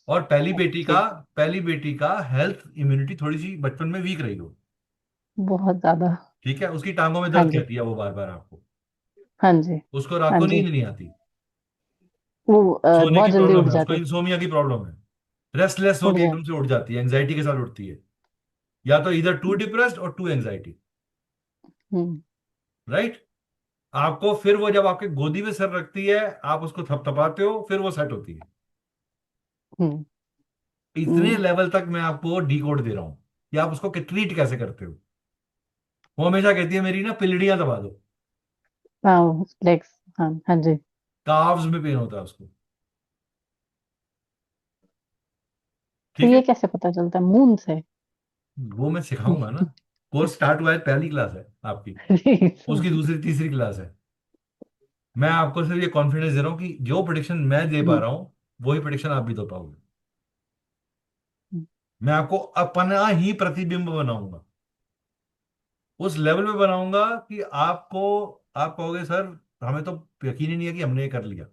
Speaker 1: और पहली बेटी
Speaker 2: ओके।
Speaker 1: का, पहली बेटी का हेल्थ इम्यूनिटी थोड़ी सी बचपन में वीक रही हो।
Speaker 2: बहुत ज्यादा।
Speaker 1: ठीक है, उसकी टांगों में
Speaker 2: हाँ
Speaker 1: दर्द
Speaker 2: जी।
Speaker 1: रहती है वो बार बार आपको,
Speaker 2: हाँ जी।
Speaker 1: उसको रात
Speaker 2: हाँ
Speaker 1: को
Speaker 2: जी।
Speaker 1: नींद नहीं आती,
Speaker 2: वो
Speaker 1: सोने की
Speaker 2: बहुत जल्दी
Speaker 1: प्रॉब्लम
Speaker 2: उठ
Speaker 1: है उसको,
Speaker 2: जाते।
Speaker 1: इंसोमिया की प्रॉब्लम है, रेस्टलेस
Speaker 2: उठ
Speaker 1: होके एकदम
Speaker 2: जाते।
Speaker 1: से उठ जाती है, एंजाइटी के साथ उठती है, या तो इधर टू डिप्रेस्ड और टू एंजाइटी।
Speaker 2: हम्म।
Speaker 1: राइट। आपको फिर वो जब आपके गोदी में सर रखती है, आप उसको थपथपाते हो, फिर वो सेट होती है।
Speaker 2: हम्म।
Speaker 1: इतने
Speaker 2: हम्म।
Speaker 1: लेवल तक मैं आपको डी कोड दे रहा हूं कि आप उसको ट्रीट कैसे करते हो। वो हमेशा कहती है मेरी ना पिलड़ियां दबा दो,
Speaker 2: हाँ, लेग्स। हाँ हाँ जी।
Speaker 1: काव्स में पेन होता है उसको।
Speaker 2: तो
Speaker 1: ठीक
Speaker 2: ये
Speaker 1: है।
Speaker 2: कैसे पता चलता है मून से?
Speaker 1: वो मैं सिखाऊंगा ना, कोर्स स्टार्ट हुआ है, पहली क्लास है आपकी, उसकी दूसरी तीसरी क्लास है। मैं आपको सिर्फ ये कॉन्फिडेंस दे रहा हूँ कि जो प्रिडिक्शन मैं दे पा
Speaker 2: हम्म।
Speaker 1: रहा हूँ वही प्रिडिक्शन आप भी दे पाओगे। मैं आपको अपना ही प्रतिबिंब बनाऊंगा, उस लेवल पे बनाऊंगा कि आपको, आप कहोगे सर हमें तो यकीन ही नहीं है कि हमने ये कर लिया।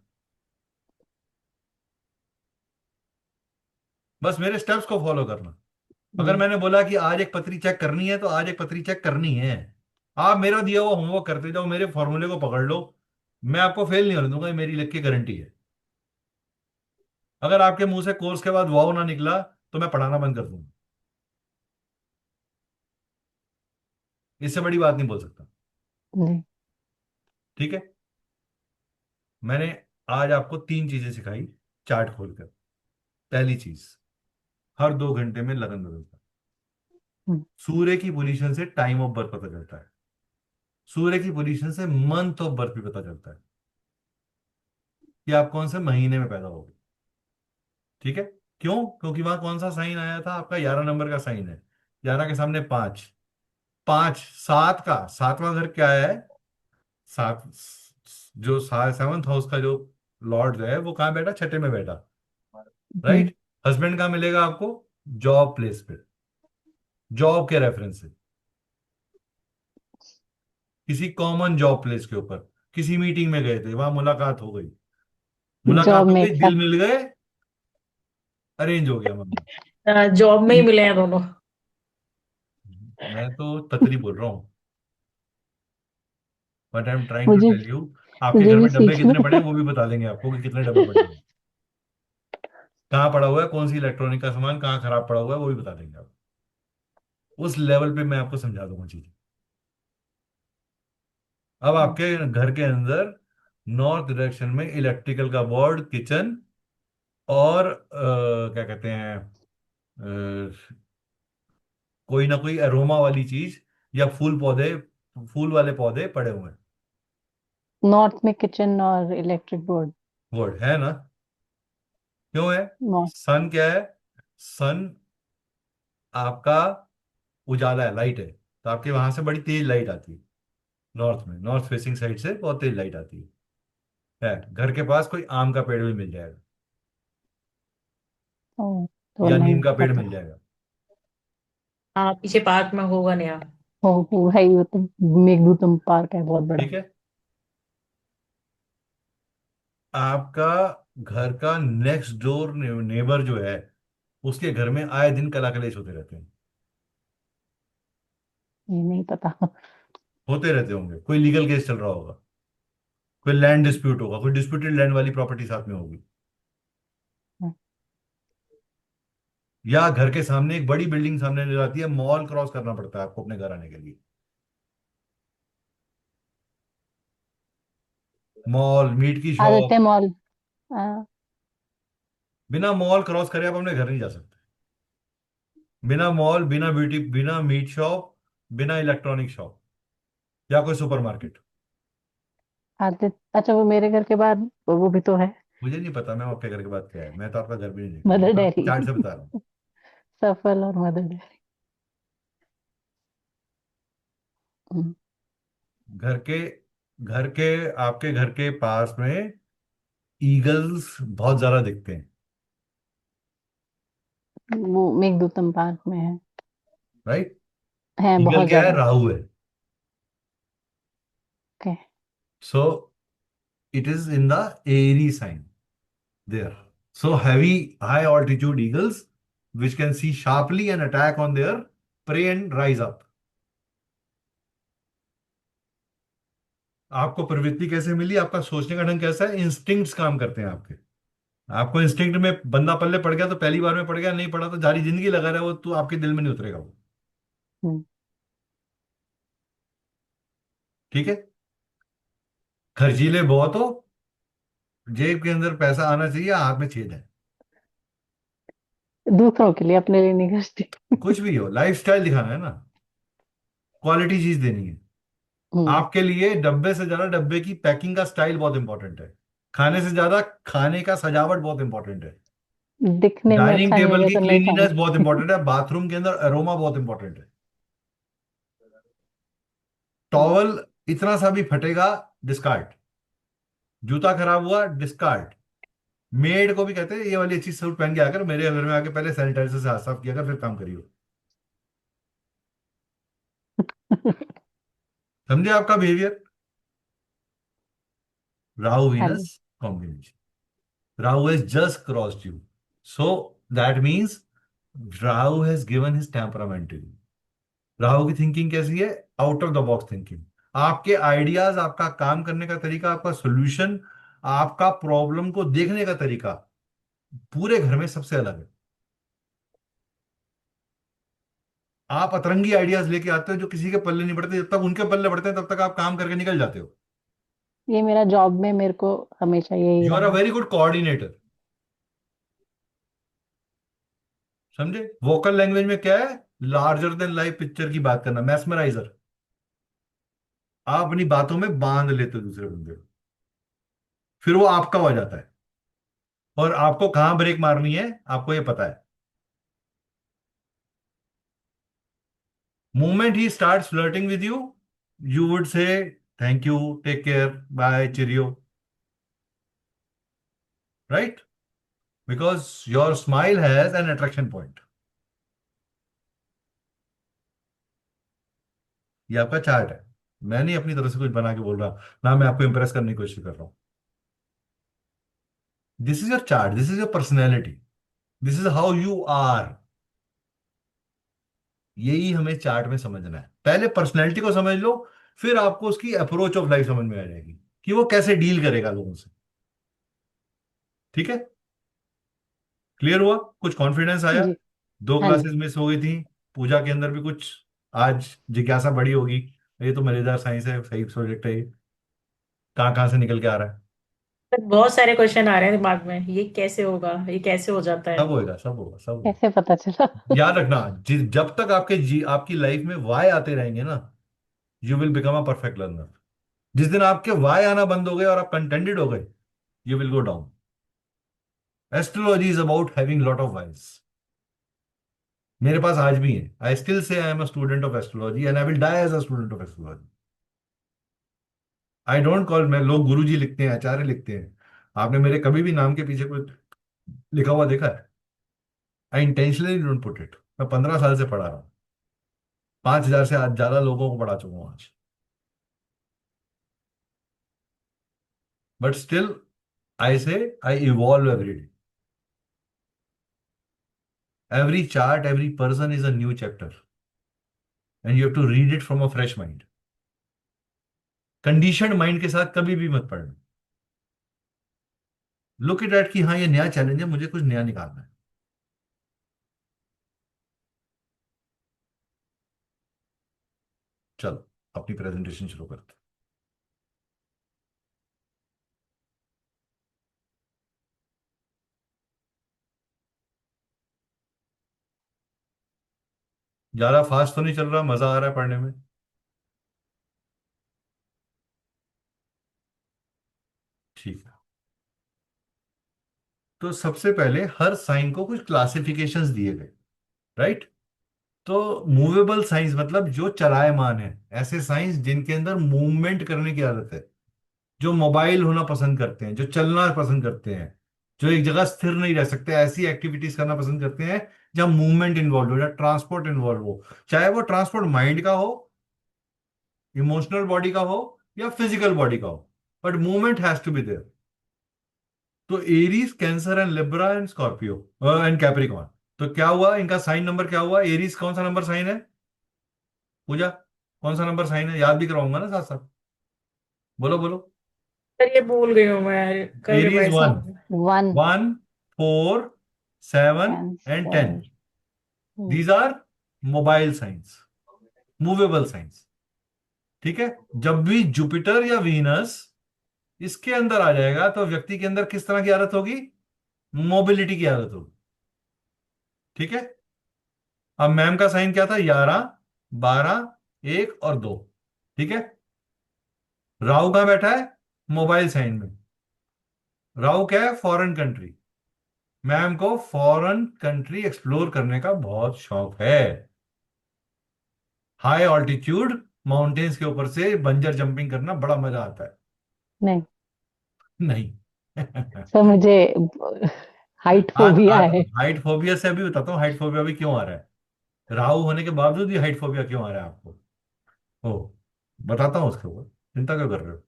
Speaker 1: बस मेरे स्टेप्स को फॉलो करना। अगर
Speaker 2: जी।
Speaker 1: मैंने बोला कि आज एक पत्री चेक करनी है तो आज एक पत्री चेक करनी है। आप मेरा दिया हुआ होमवर्क करते जाओ, मेरे फॉर्मूले को पकड़ लो, मैं आपको फेल नहीं होने दूंगा, ये मेरी लिख की गारंटी है। अगर आपके मुंह से कोर्स के बाद वाव ना निकला तो मैं पढ़ाना बंद कर दूंगा, इससे बड़ी बात नहीं बोल सकता।
Speaker 2: जी।
Speaker 1: ठीक है। मैंने आज आपको तीन चीजें सिखाई चार्ट खोलकर। पहली चीज, हर 2 घंटे में लगन बदलता है।
Speaker 2: हम्म।
Speaker 1: सूर्य की पोजीशन से टाइम ऑफ बर्थ पता चलता है, सूर्य की पोजीशन से मंथ ऑफ बर्थ भी पता चलता है कि आप कौन से महीने में पैदा होगे। ठीक है। क्यों? क्योंकि वहां कौन सा साइन आया था, आपका 11 नंबर का साइन है, 11 के सामने 5, 5 7 का सातवां घर क्या है, सात, जो सेवंथ हाउस का जो लॉर्ड है वो कहाँ बैठा, छठे में बैठा।
Speaker 2: हम्म।
Speaker 1: राइट। हस्बैंड कहाँ मिलेगा आपको, जॉब प्लेस पे, जॉब के रेफरेंस से, किसी कॉमन जॉब प्लेस के ऊपर, किसी मीटिंग में गए थे, वहां मुलाकात हो गई,
Speaker 2: जॉब
Speaker 1: मुलाकात हो
Speaker 2: में
Speaker 1: गई,
Speaker 2: एक
Speaker 1: दिल
Speaker 2: साथ।
Speaker 1: मिल गए, अरेंज हो गया मामला।
Speaker 3: जॉब में ही मिले हैं दोनों।
Speaker 1: मैं तो ततरी बोल रहा हूँ, but I am trying to
Speaker 2: मुझे
Speaker 1: टेल यू। आपके
Speaker 2: मुझे
Speaker 1: घर
Speaker 2: भी
Speaker 1: में डब्बे
Speaker 2: सीखना
Speaker 1: कितने पड़े
Speaker 2: है।
Speaker 1: हैं वो भी बता देंगे आपको कि कितने डब्बे पड़े हैं, कहाँ पड़ा हुआ है, कौन सी इलेक्ट्रॉनिक का सामान कहाँ खराब पड़ा हुआ है वो भी बता देंगे आप। उस लेवल पे मैं आपको समझा दूंगा चीजें। अब आपके घर के अंदर नॉर्थ डायरेक्शन में इलेक्ट्रिकल का बोर्ड, किचन, और क्या कहते हैं, कोई ना कोई अरोमा वाली चीज या फूल पौधे, फूल वाले पौधे पड़े हुए हैं।
Speaker 2: नॉर्थ में किचन और इलेक्ट्रिक बोर्ड।
Speaker 1: वर्ड है ना? क्यों है?
Speaker 2: नॉर्थ।
Speaker 1: सन क्या है? सन आपका उजाला है, लाइट है, तो आपके वहां से बड़ी तेज लाइट आती है, नॉर्थ में, नॉर्थ फेसिंग साइड से बहुत तेज लाइट आती है। घर के पास कोई आम का पेड़ भी मिल जाएगा
Speaker 2: ओ, तो
Speaker 1: या
Speaker 2: नहीं
Speaker 1: नीम का पेड़
Speaker 2: पता।
Speaker 1: मिल जाएगा।
Speaker 3: हाँ, पीछे पार्क में होगा नया।
Speaker 2: वो है ही, वो तो मेघदूतम पार्क है बहुत बड़ा।
Speaker 1: ठीक है। आपका घर का नेक्स्ट डोर नेबर जो है, उसके घर में आए दिन कला कलेश होते रहते हैं,
Speaker 2: ये नहीं पता।
Speaker 1: होते रहते होंगे, कोई लीगल केस चल रहा होगा, कोई लैंड डिस्प्यूट होगा, कोई डिस्प्यूटेड लैंड वाली प्रॉपर्टी साथ में होगी, या घर के सामने एक बड़ी बिल्डिंग सामने नजर आती है, मॉल क्रॉस करना पड़ता है आपको अपने घर आने के लिए, मॉल, मीट की
Speaker 2: आदित्य
Speaker 1: शॉप,
Speaker 2: मॉल।
Speaker 1: बिना मॉल क्रॉस करे आप अपने घर नहीं जा सकते, बिना मॉल, बिना ब्यूटी, बिना मीट शॉप, बिना इलेक्ट्रॉनिक शॉप या कोई सुपरमार्केट।
Speaker 2: आदित्य, अच्छा, वो मेरे घर के बाहर वो भी तो है।
Speaker 1: मुझे नहीं पता मैं आपके घर के बाद क्या है, मैं तो आपका घर भी नहीं देखा, मैं
Speaker 2: मदर
Speaker 1: तो आपको
Speaker 2: डेयरी।
Speaker 1: चार्ट से बता रहा हूँ।
Speaker 2: सफल और मदर डेयरी। हम्म।
Speaker 1: घर के, घर के, आपके घर के पास में ईगल्स बहुत ज्यादा दिखते हैं,
Speaker 2: वो मेघदूतम पार्क में
Speaker 1: राइट।
Speaker 2: है
Speaker 1: ईगल
Speaker 2: बहुत
Speaker 1: क्या है?
Speaker 2: ज्यादा।
Speaker 1: राहु है।
Speaker 2: Okay.
Speaker 1: So it is in the airy sign there. So heavy, high altitude eagles, which can see sharply and attack on their prey and rise up. आपको प्रवृत्ति कैसे मिली? आपका सोचने का ढंग कैसा है? इंस्टिंक्ट्स काम करते हैं आपके। आपको इंस्टिंक्ट में बंदा पल्ले पड़ गया तो पहली बार में पड़ गया, नहीं पड़ा तो सारी जिंदगी लगा रहा है वो, तो आपके दिल में नहीं उतरेगा वो।
Speaker 2: हम्म।
Speaker 1: ठीक है। खर्चीले बहुत हो, जेब के अंदर पैसा आना चाहिए, हाथ में छेद है।
Speaker 2: दूसरों के लिए, अपने लिए नहीं करती।
Speaker 1: कुछ भी हो, लाइफस्टाइल दिखाना है ना, क्वालिटी चीज देनी है।
Speaker 2: हम्म।
Speaker 1: आपके लिए डब्बे से ज्यादा डब्बे की पैकिंग का स्टाइल बहुत इंपॉर्टेंट है। खाने से ज्यादा खाने का सजावट बहुत इंपॉर्टेंट है।
Speaker 2: दिखने में
Speaker 1: डाइनिंग
Speaker 2: अच्छा नहीं
Speaker 1: टेबल
Speaker 2: लगे
Speaker 1: की
Speaker 2: तो नहीं
Speaker 1: क्लीनिनेस
Speaker 2: खाऊंगी।
Speaker 1: बहुत इंपॉर्टेंट है। बाथरूम के अंदर अरोमा बहुत इंपॉर्टेंट है। टॉवल इतना सा भी फटेगा, डिस्कार्ड। जूता खराब हुआ, डिस्कार्ड। मेड को भी कहते हैं ये वाली अच्छी सूट पहन के आकर मेरे घर में आके पहले सैनिटाइजर से हाथ साफ किया कर, फिर काम करियो। समझे आपका बिहेवियर? राहु
Speaker 2: हाँ
Speaker 1: Venus
Speaker 2: ji.
Speaker 1: Combination. Rahu has just crossed you. So that means Rahu has given his temperament to you. Rahu की थिंकिंग कैसी है? Out of the box thinking. आपके आइडियाज, आपका काम करने का तरीका, आपका सोल्यूशन, आपका प्रॉब्लम को देखने का तरीका पूरे घर में सबसे अलग है। आप अतरंगी आइडियाज लेके आते हो जो किसी के पल्ले नहीं पड़ते। जब तक उनके पल्ले पड़ते हैं तब तक आप काम करके निकल जाते हो।
Speaker 2: ये मेरा जॉब में मेरे को हमेशा यही
Speaker 1: यू आर अ
Speaker 2: रहा है।
Speaker 1: Very good coordinator. समझे? वोकल लैंग्वेज में क्या है? लार्जर देन लाइफ पिक्चर की बात करना, मैस्मराइजर। आप अपनी बातों में बांध लेते हो दूसरे बंदे को, फिर वो आपका हो जाता है। और आपको कहां ब्रेक मारनी है आपको ये पता है। मोमेंट ही start flirting with you, you would say thank you, take care, bye, cheerio. Right? Because your smile has an attraction point. ये आपका चार्ट है। मैं नहीं अपनी तरफ से कुछ बना के बोल रहा, ना मैं आपको इंप्रेस करने की कोशिश कर रहा हूं। This is your chart, this is your personality, this is how you are. यही हमें चार्ट में समझना है। पहले पर्सनैलिटी को समझ लो, फिर आपको उसकी अप्रोच ऑफ लाइफ समझ में आ जाएगी कि वो कैसे डील करेगा लोगों से। ठीक है? क्लियर हुआ? कुछ कॉन्फिडेंस आया?
Speaker 2: जी।
Speaker 1: दो
Speaker 2: हाँ जी।
Speaker 1: क्लासेस मिस हो गई थी। पूजा के अंदर भी कुछ आज जिज्ञासा बड़ी होगी, ये तो मजेदार साइंस है, सही प्रोजेक्ट है ये, कहाँ कहाँ से निकल के आ रहा है।
Speaker 3: बहुत सारे क्वेश्चन आ रहे हैं दिमाग में, ये कैसे होगा, ये कैसे हो जाता है।
Speaker 1: सब होएगा, सब होगा, सब होगा।
Speaker 2: कैसे पता चला?
Speaker 1: याद रखना, जब तक आपकी लाइफ में वाई आते रहेंगे ना, you will become a perfect learner. जिस दिन आपके वाई आना बंद हो गए और आप कंटेंटेड हो गए, you will go down. Astrology is about having lot of wise. मेरे पास आज भी है। I still say I am a student of astrology and I will die as a student of astrology. I don't call, मैं, लोग गुरुजी लिखते हैं, आचार्य लिखते हैं। आपने मेरे कभी भी नाम के पीछे कुछ लिखा हुआ देखा है? आई इंटेंशनली डोंट पुट इट। मैं 15 साल से पढ़ा रहा हूँ। 5,000 से आज ज्यादा लोगों को पढ़ा चुका हूँ आज। But still I say I evolve every day. Every chart, every person is a new chapter and you have to read it from a fresh mind. Conditioned mind के साथ कभी भी मत पढ़ना। लुक इट एट कि हाँ ये नया चैलेंज है, मुझे कुछ नया निकालना है। चलो अपनी प्रेजेंटेशन शुरू करते हैं। ज्यादा फास्ट तो नहीं चल रहा? मजा आ रहा है पढ़ने में? ठीक है। तो सबसे पहले हर साइन को कुछ क्लासिफिकेशंस दिए गए। राइट? तो मूवेबल साइंस मतलब जो चलायमान है, ऐसे साइंस जिनके अंदर मूवमेंट करने की आदत है, जो मोबाइल होना पसंद करते हैं, जो चलना पसंद करते हैं, जो एक जगह स्थिर नहीं रह सकते, ऐसी एक्टिविटीज करना पसंद करते हैं जहां मूवमेंट इन्वॉल्व हो, जहां ट्रांसपोर्ट इन्वॉल्व हो, चाहे वो ट्रांसपोर्ट माइंड का हो, इमोशनल बॉडी का हो, या फिजिकल बॉडी का हो, but movement has to be there. तो Aries, Cancer and Libra and Scorpio and Capricorn. तो क्या हुआ, इनका साइन नंबर क्या हुआ? एरीज कौन सा नंबर साइन है? पूजा, कौन सा नंबर साइन है? याद भी कराऊंगा ना साथ साथ। बोलो बोलो।
Speaker 3: सर ये भूल गई हूँ मैं, कल
Speaker 1: एरीज
Speaker 3: रिवाइज
Speaker 1: 1,
Speaker 3: करूंगी।
Speaker 2: 1,
Speaker 1: 1, 4, 7 and 10।
Speaker 2: Cancer.
Speaker 1: These are mobile signs, movable signs. ठीक है। जब भी जुपिटर या वीनस इसके अंदर आ जाएगा तो व्यक्ति के अंदर किस तरह की आदत होगी? मोबिलिटी की आदत होगी। ठीक है। अब मैम का साइन क्या था? 11, 12, 1 और 2। ठीक है। राहु कहां बैठा है? मोबाइल साइन में। राहु क्या है? Foreign country. मैम को फॉरेन कंट्री एक्सप्लोर करने का बहुत शौक है। हाई ऑल्टीट्यूड माउंटेन्स के ऊपर से बंजर जंपिंग करना बड़ा मजा आता है।
Speaker 2: नहीं
Speaker 1: नहीं।
Speaker 2: सर, मुझे हाइट फोबिया
Speaker 1: आता
Speaker 2: है।
Speaker 1: हूँ हाइट फोबिया से। अभी बताता हूँ हाइट फोबिया भी क्यों आ रहा है। राहु होने के बावजूद भी हाइट फोबिया क्यों आ रहा है आपको? ओ, बताता हूँ उसके ऊपर। चिंता क्यों कर रहे हो?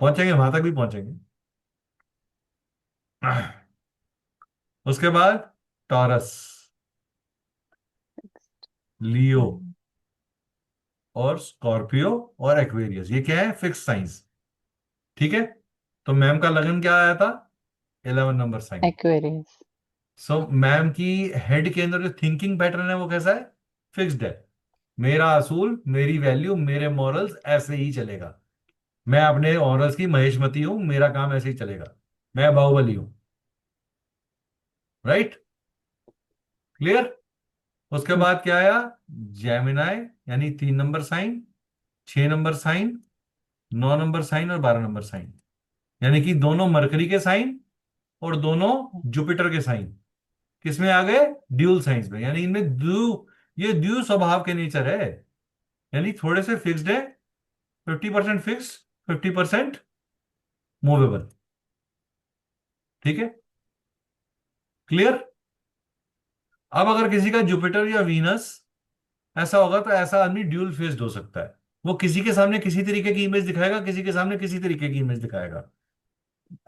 Speaker 1: पहुंचेंगे, वहां तक भी पहुंचेंगे। उसके बाद टॉरस, लियो और स्कॉर्पियो और एक्वेरियस, ये क्या है? Fix science. ठीक है। तो मैम का लगन क्या आया था? 11 number sign.
Speaker 2: Aquarius.
Speaker 1: So ma'am की हेड के अंदर जो थिंकिंग पैटर्न है वो कैसा है? फिक्स्ड है। मेरा असूल, मेरी वैल्यू, मेरे मॉरल्स ऐसे ही चलेगा। मैं अपने ऑनर्स की महेशमती हूं, मेरा काम ऐसे ही चलेगा। मैं बाहुबली हूं। राइट? क्लियर? उसके बाद क्या आया? जेमिनाई, यानी 3 number sign, 6 number sign, 9 number sign और 12 नंबर साइन। यानी कि दोनों मरकरी के साइन और दोनों जुपिटर के साइन किसमें आ गए? ड्यूल साइंस में। यानी इनमें ये द्यू स्वभाव के नेचर है। यानी थोड़े से फिक्स्ड है, 50% फिक्स, 50% मूवेबल। ठीक है। क्लियर? अब अगर किसी का जुपिटर या वीनस ऐसा होगा तो ऐसा आदमी ड्यूल फेस्ड हो सकता है। वो किसी के सामने किसी तरीके की इमेज दिखाएगा, किसी के सामने किसी तरीके की इमेज दिखाएगा।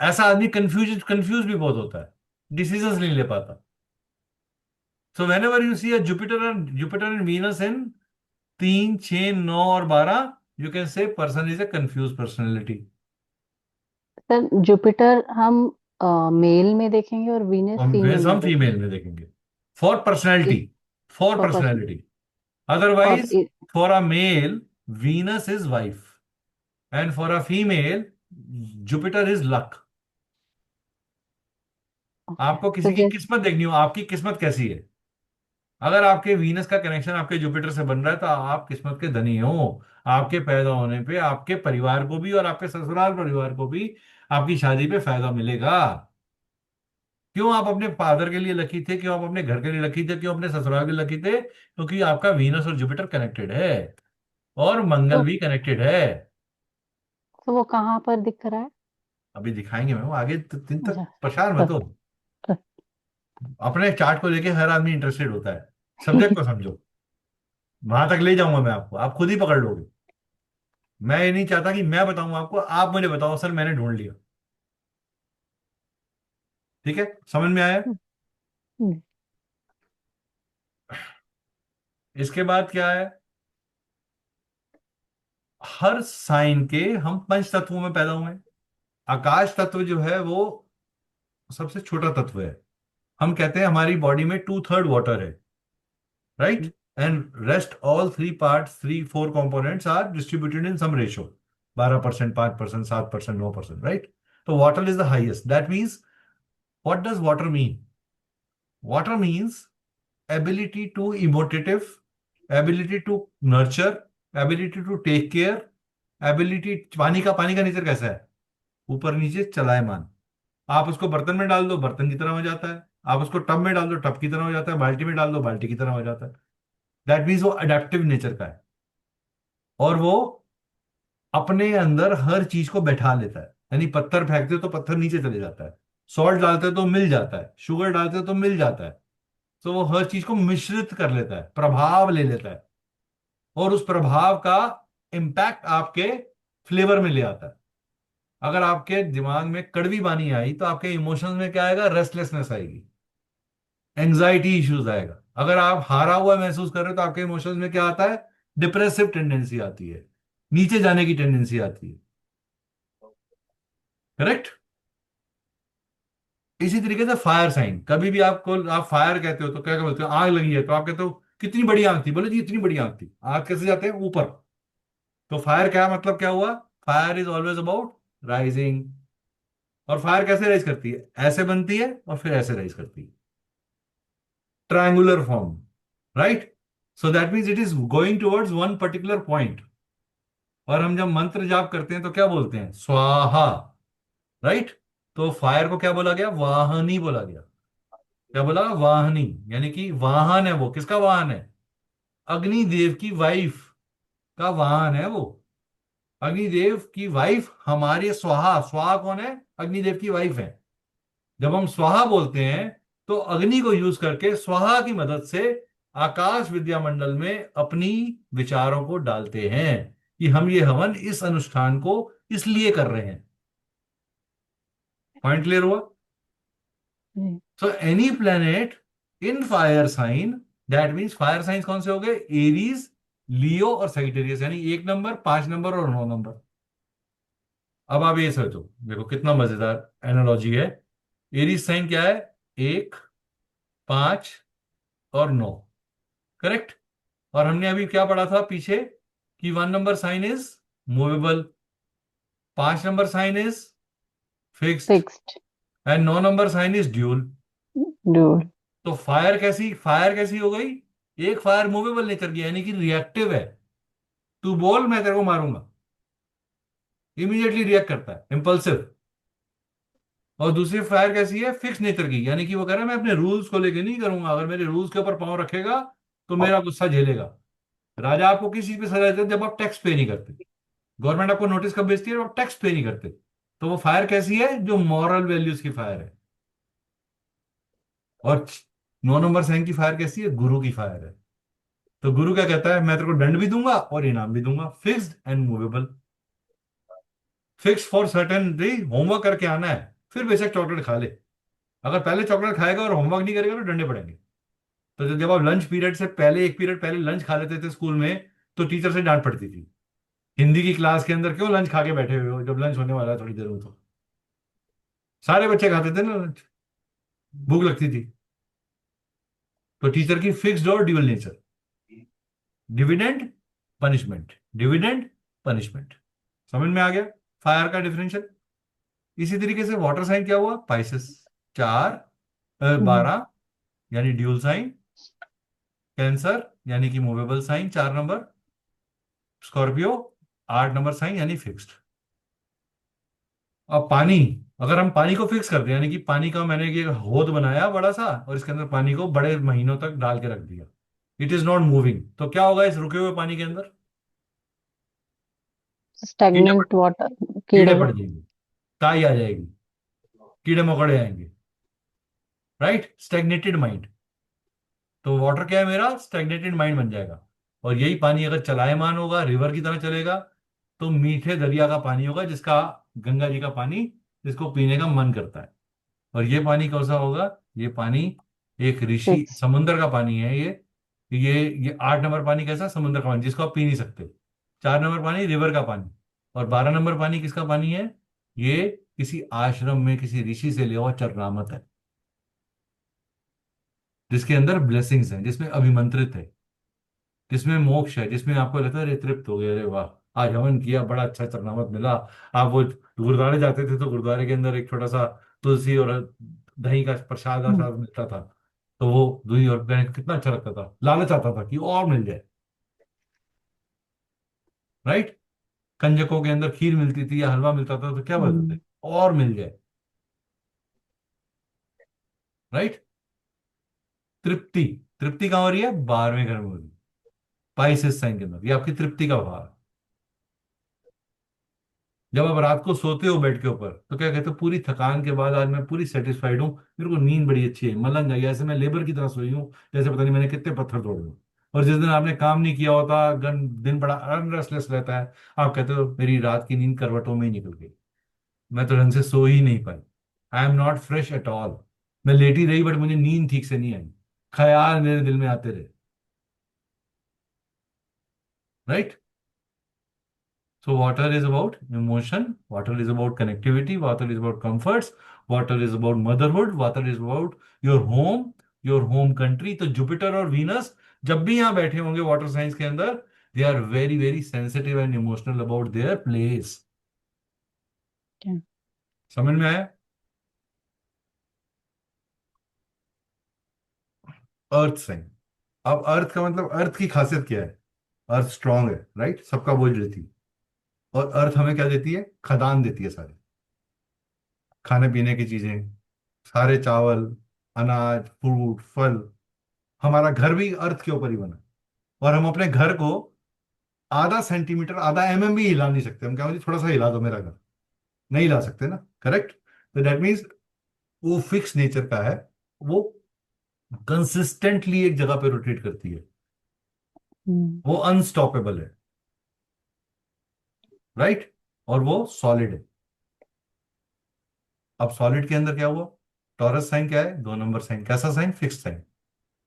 Speaker 1: ऐसा आदमी कंफ्यूज कंफ्यूज भी बहुत होता है, डिसीजंस नहीं ले पाता। So whenever you see Jupiter and Venus in 3, 6, 9 और 12, you can say person is a confuse personality.
Speaker 2: Sir, Jupiter हम मेल में देखेंगे और वीनस
Speaker 1: हम
Speaker 2: फीमेल में
Speaker 1: हम
Speaker 2: देखेंगे।
Speaker 1: फीमेल में देखेंगे। फॉर पर्सनैलिटी,
Speaker 2: इस
Speaker 1: फॉर
Speaker 2: पर पर्सन।
Speaker 1: पर्सनैलिटी।
Speaker 2: और
Speaker 1: otherwise for a male Venus is wife, and for a female Jupiter is luck.
Speaker 2: Okay,
Speaker 1: आपको
Speaker 2: तो
Speaker 1: किसी की
Speaker 2: जैसे
Speaker 1: किस्मत देखनी हो, आपकी किस्मत कैसी है। अगर आपके वीनस का कनेक्शन आपके जुपिटर से बन रहा है तो आप किस्मत के धनी हो। आपके पैदा होने पे आपके परिवार को भी और आपके ससुराल परिवार को भी आपकी शादी पे फायदा मिलेगा। क्यों आप अपने फादर के लिए लकी थे? क्यों आप अपने घर के लिए लकी थे? क्यों अपने ससुराल के लिए लकी थे? क्योंकि आपका वीनस और जुपिटर कनेक्टेड है, और मंगल
Speaker 2: तो
Speaker 1: भी कनेक्टेड है।
Speaker 2: तो वो कहाँ पर दिख रहा है?
Speaker 1: अभी दिखाएंगे मैम आगे, दिन तक
Speaker 2: अच्छा।
Speaker 1: परेशान
Speaker 2: तो,
Speaker 1: मत हो।
Speaker 2: तो,
Speaker 1: अपने चार्ट को लेके हर आदमी इंटरेस्टेड होता है। सब्जेक्ट को समझो, वहां तक ले जाऊंगा मैं आपको, आप खुद ही पकड़ लोगे। मैं ये नहीं चाहता कि मैं बताऊं आपको, आप मुझे बताओ सर मैंने ढूंढ लिया। ठीक है, समझ में आया?
Speaker 2: हम्म,
Speaker 1: इसके बाद क्या है? हर साइन के हम पंच तत्वों में पैदा हुए हैं। आकाश तत्व जो है वो सबसे छोटा तत्व है। हम कहते हैं हमारी बॉडी में 2/3 वाटर है। Right? And rest all 3 parts, 4 components are distributed in some ratio. 12%, 5%, 7%, 9%। Right? तो water is the highest. That means, what does water mean? Water means ability to emotive, ability to nurture, ability to take care, ability। पानी का nature कैसा है? ऊपर नीचे चलायमान। आप उसको बर्तन में डाल दो, बर्तन की तरह हो जाता है। आप उसको टब में डाल दो, टब की तरह हो जाता है। बाल्टी में डाल दो, बाल्टी की तरह हो जाता है। दैट मीन्स वो अडेप्टिव नेचर का है, और वो अपने अंदर हर चीज को बैठा लेता है। यानी पत्थर फेंकते हो तो पत्थर नीचे चले जाता है, सॉल्ट डालते हैं तो मिल जाता है, शुगर डालते हैं तो मिल जाता है। तो वो हर चीज को मिश्रित कर लेता है, प्रभाव ले लेता है, और उस प्रभाव का इम्पैक्ट आपके फ्लेवर में ले आता है। अगर आपके दिमाग में कड़वी बानी आई तो आपके इमोशंस में क्या आएगा? रेस्टलेसनेस आएगी, एंजाइटी इश्यूज आएगा। अगर आप हारा हुआ महसूस कर रहे हो तो आपके इमोशंस में क्या आता है? डिप्रेसिव टेंडेंसी आती है, नीचे जाने की टेंडेंसी आती है। करेक्ट। इसी तरीके से फायर साइन, कभी भी आपको आप फायर कहते हो तो क्या बोलते हो? आग लगी है तो आप कहते हो कितनी बड़ी आग थी, बोले जी इतनी बड़ी आग थी। आग कैसे जाते हैं? ऊपर। तो फायर क्या मतलब क्या हुआ? Fire is always about rising. और फायर कैसे राइज करती है? ऐसे बनती है और फिर ऐसे राइज करती है, triangular form. Right. So that means it is going towards one particular point. और हम जब मंत्र जाप करते हैं तो क्या बोलते हैं? स्वाहा। राइट। तो फायर को क्या बोला गया? वाहनी बोला गया। क्या बोला? वाहनी। यानी कि वाहन है वो। किसका वाहन है? अग्निदेव की वाइफ का वाहन है वो। अग्निदेव की वाइफ हमारी स्वाहा। स्वाहा कौन है? अग्निदेव की वाइफ है। जब हम स्वाहा बोलते हैं तो अग्नि को यूज करके स्वाहा की मदद से आकाश विद्या मंडल में अपनी विचारों को डालते हैं कि हम ये हवन इस अनुष्ठान को इसलिए कर रहे हैं। पॉइंट क्लियर हुआ?
Speaker 2: जी।
Speaker 1: So any planet in fire sign, that means fire signs कौन से हो गए? एरीज, लियो और सैजिटेरियस, यानी 1 नंबर, 5 नंबर और 9 नंबर। अब आप ये सोचो, देखो कितना मजेदार एनालॉजी है। एरीज साइन क्या है? 1, 5 और 9। करेक्ट। और हमने अभी क्या पढ़ा था पीछे कि 1 number sign is movable, 5 number sign is fixed,
Speaker 2: fixed.
Speaker 1: And 9 number sign is dual.
Speaker 2: Dude.
Speaker 1: तो फायर कैसी हो गई? एक फायर मूवेबल नेचर की, यानी कि रिएक्टिव है। तू बोल मैं तेरे को मारूंगा, इमीडिएटली रिएक्ट करता है, इम्पल्सिव। और दूसरी फायर कैसी है? फिक्स नेचर की, यानी कि वो कह रहा है मैं अपने रूल्स को लेके नहीं करूंगा, अगर मेरे रूल्स के ऊपर पांव रखेगा तो मेरा गुस्सा झेलेगा। राजा आपको किस चीज पे सजा देते हैं? जब आप टैक्स पे नहीं करते। गवर्नमेंट आपको नोटिस कब भेजती है? जब आप टैक्स पे नहीं करते। तो वो फायर कैसी है? जो मॉरल वैल्यूज की फायर है। और 9 नंबर साइन की फायर कैसी है? गुरु की फायर है। तो गुरु क्या कहता है? मैं तेरे को दंड भी दूंगा और इनाम भी दूंगा। Fixed and movable. Fix for certain day, homework करके आना है, फिर बेशक चॉकलेट खा ले। अगर पहले चॉकलेट खाएगा और होमवर्क नहीं करेगा तो डंडे पड़ेंगे। तो जब आप लंच पीरियड से पहले 1 पीरियड पहले लंच खा लेते थे स्कूल में, तो टीचर से डांट पड़ती थी। हिंदी की क्लास के अंदर क्यों लंच खा के बैठे हुए हो, जब लंच होने वाला है थोड़ी देर में? तो सारे बच्चे खाते थे ना लंच, भूख लगती थी। तो टीचर की फिक्स्ड और dual nature, dividend, punishment, dividend, punishment. समझ में आ गया फायर का डिफरेंशियल? इसी तरीके से वाटर साइन क्या हुआ? पाइसेस। 4, 12 यानी ड्यूल साइन। कैंसर यानी कि movable sign, 4 number. Scorpio 8 number sign यानी फिक्स्ड। अब पानी, अगर हम पानी को फिक्स कर दें, यानी कि पानी का मैंने एक होद बनाया बड़ा सा और इसके अंदर पानी को बड़े महीनों तक डाल के रख दिया, इट इज नॉट मूविंग, तो क्या होगा इस रुके हुए पानी के अंदर? कीड़े पड़
Speaker 2: स्टेगनेंट वाटर।
Speaker 1: कीड़े
Speaker 2: कीड़े।
Speaker 1: पड़ जाएंगे, काई आ जाएगी, कीड़े मकोड़े आएंगे। राइट। स्टेग्नेटेड माइंड। तो वाटर क्या है मेरा? स्टेग्नेटेड माइंड बन जाएगा। और यही पानी अगर चलायमान होगा, रिवर की तरह चलेगा, तो मीठे दरिया का पानी होगा, जिसका गंगा जी का पानी, जिसको पीने का मन करता है। और ये पानी कौन सा होगा? ये पानी एक ऋषि
Speaker 2: फिक्स।
Speaker 1: समुद्र का पानी है ये 8 नंबर पानी कैसा? समुद्र का पानी, जिसको आप पी नहीं सकते। 4 नंबर पानी रिवर का पानी। और 12 नंबर पानी किसका पानी है? ये किसी आश्रम में किसी ऋषि से लिया हुआ चरणामत है, जिसके अंदर ब्लेसिंग्स हैं, जिसमें अभिमंत्रित है, जिसमें मोक्ष है, जिसमें आपको लगता है अरे तृप्त हो गया, अरे वाह आज हवन किया, बड़ा अच्छा चरणामत मिला। आप वो गुरुद्वारे जाते थे तो गुरुद्वारे के अंदर एक छोटा सा तुलसी और दही का प्रसाद आसाद मिलता था। तो वो दूही और दही कितना अच्छा लगता था, लालच आता था कि और मिल जाए। राइट। कंजकों के अंदर खीर मिलती थी या हलवा मिलता था तो क्या बोलते थे? और मिल जाए। राइट। तृप्ति। तृप्ति कहाँ हो रही है? 12वें घर में हो रही है, पाइसेस साइन के अंदर। ये आपकी तृप्ति का भाव है। जब आप रात को सोते हो बेड के ऊपर तो क्या कहते हो, पूरी थकान के बाद आज मैं पूरी सेटिस्फाइड हूँ, मेरे को नींद बड़ी अच्छी है, मलंग आई, ऐसे मैं लेबर की तरह सोई हूँ, जैसे पता नहीं मैंने कितने पत्थर तोड़े हो। और जिस दिन आपने काम नहीं किया होता, दिन बड़ा अनरेस्टलेस रहता है, आप कहते हो मेरी रात की नींद करवटों में ही निकल गई, मैं तो ढंग से सो ही नहीं पाई, I am not fresh at all. मैं लेटी रही बट मुझे नींद ठीक से नहीं आई, ख्याल मेरे दिल में आते रहे। Right. So water is about emotion, water is about connectivity, water is about comforts, water is about motherhood, water is about your home country. तो जुपिटर और वीनस जब भी यहाँ बैठे होंगे वाटर साइंस के अंदर, they are very very sensitive and emotional about their place.
Speaker 2: क्या?
Speaker 1: समझ में आया? Earth sign. अब अर्थ का मतलब, अर्थ की खासियत क्या है? अर्थ स्ट्रांग है, राइट, सबका बोझ लेती है। और अर्थ हमें क्या देती है? खदान देती है सारे, खाने पीने की चीजें, सारे चावल, अनाज, फ्रूट, फल। हमारा घर भी अर्थ के ऊपर ही बना है। और हम अपने घर को आधा सेंटीमीटर, आधा एमएम भी हिला नहीं सकते। हम क्या, मुझे थोड़ा सा हिला दो मेरा घर, नहीं हिला सकते ना, करेक्ट? तो दैट मीन्स वो फिक्स नेचर का है, वो कंसिस्टेंटली एक जगह पे रोटेट करती है,
Speaker 2: हम्म।
Speaker 1: वो अनस्टॉपेबल है, राइट। और वो सॉलिड है। अब सॉलिड के अंदर क्या हुआ? टॉरस साइन क्या है? 2 नंबर साइन, कैसा साइन? Fix sign.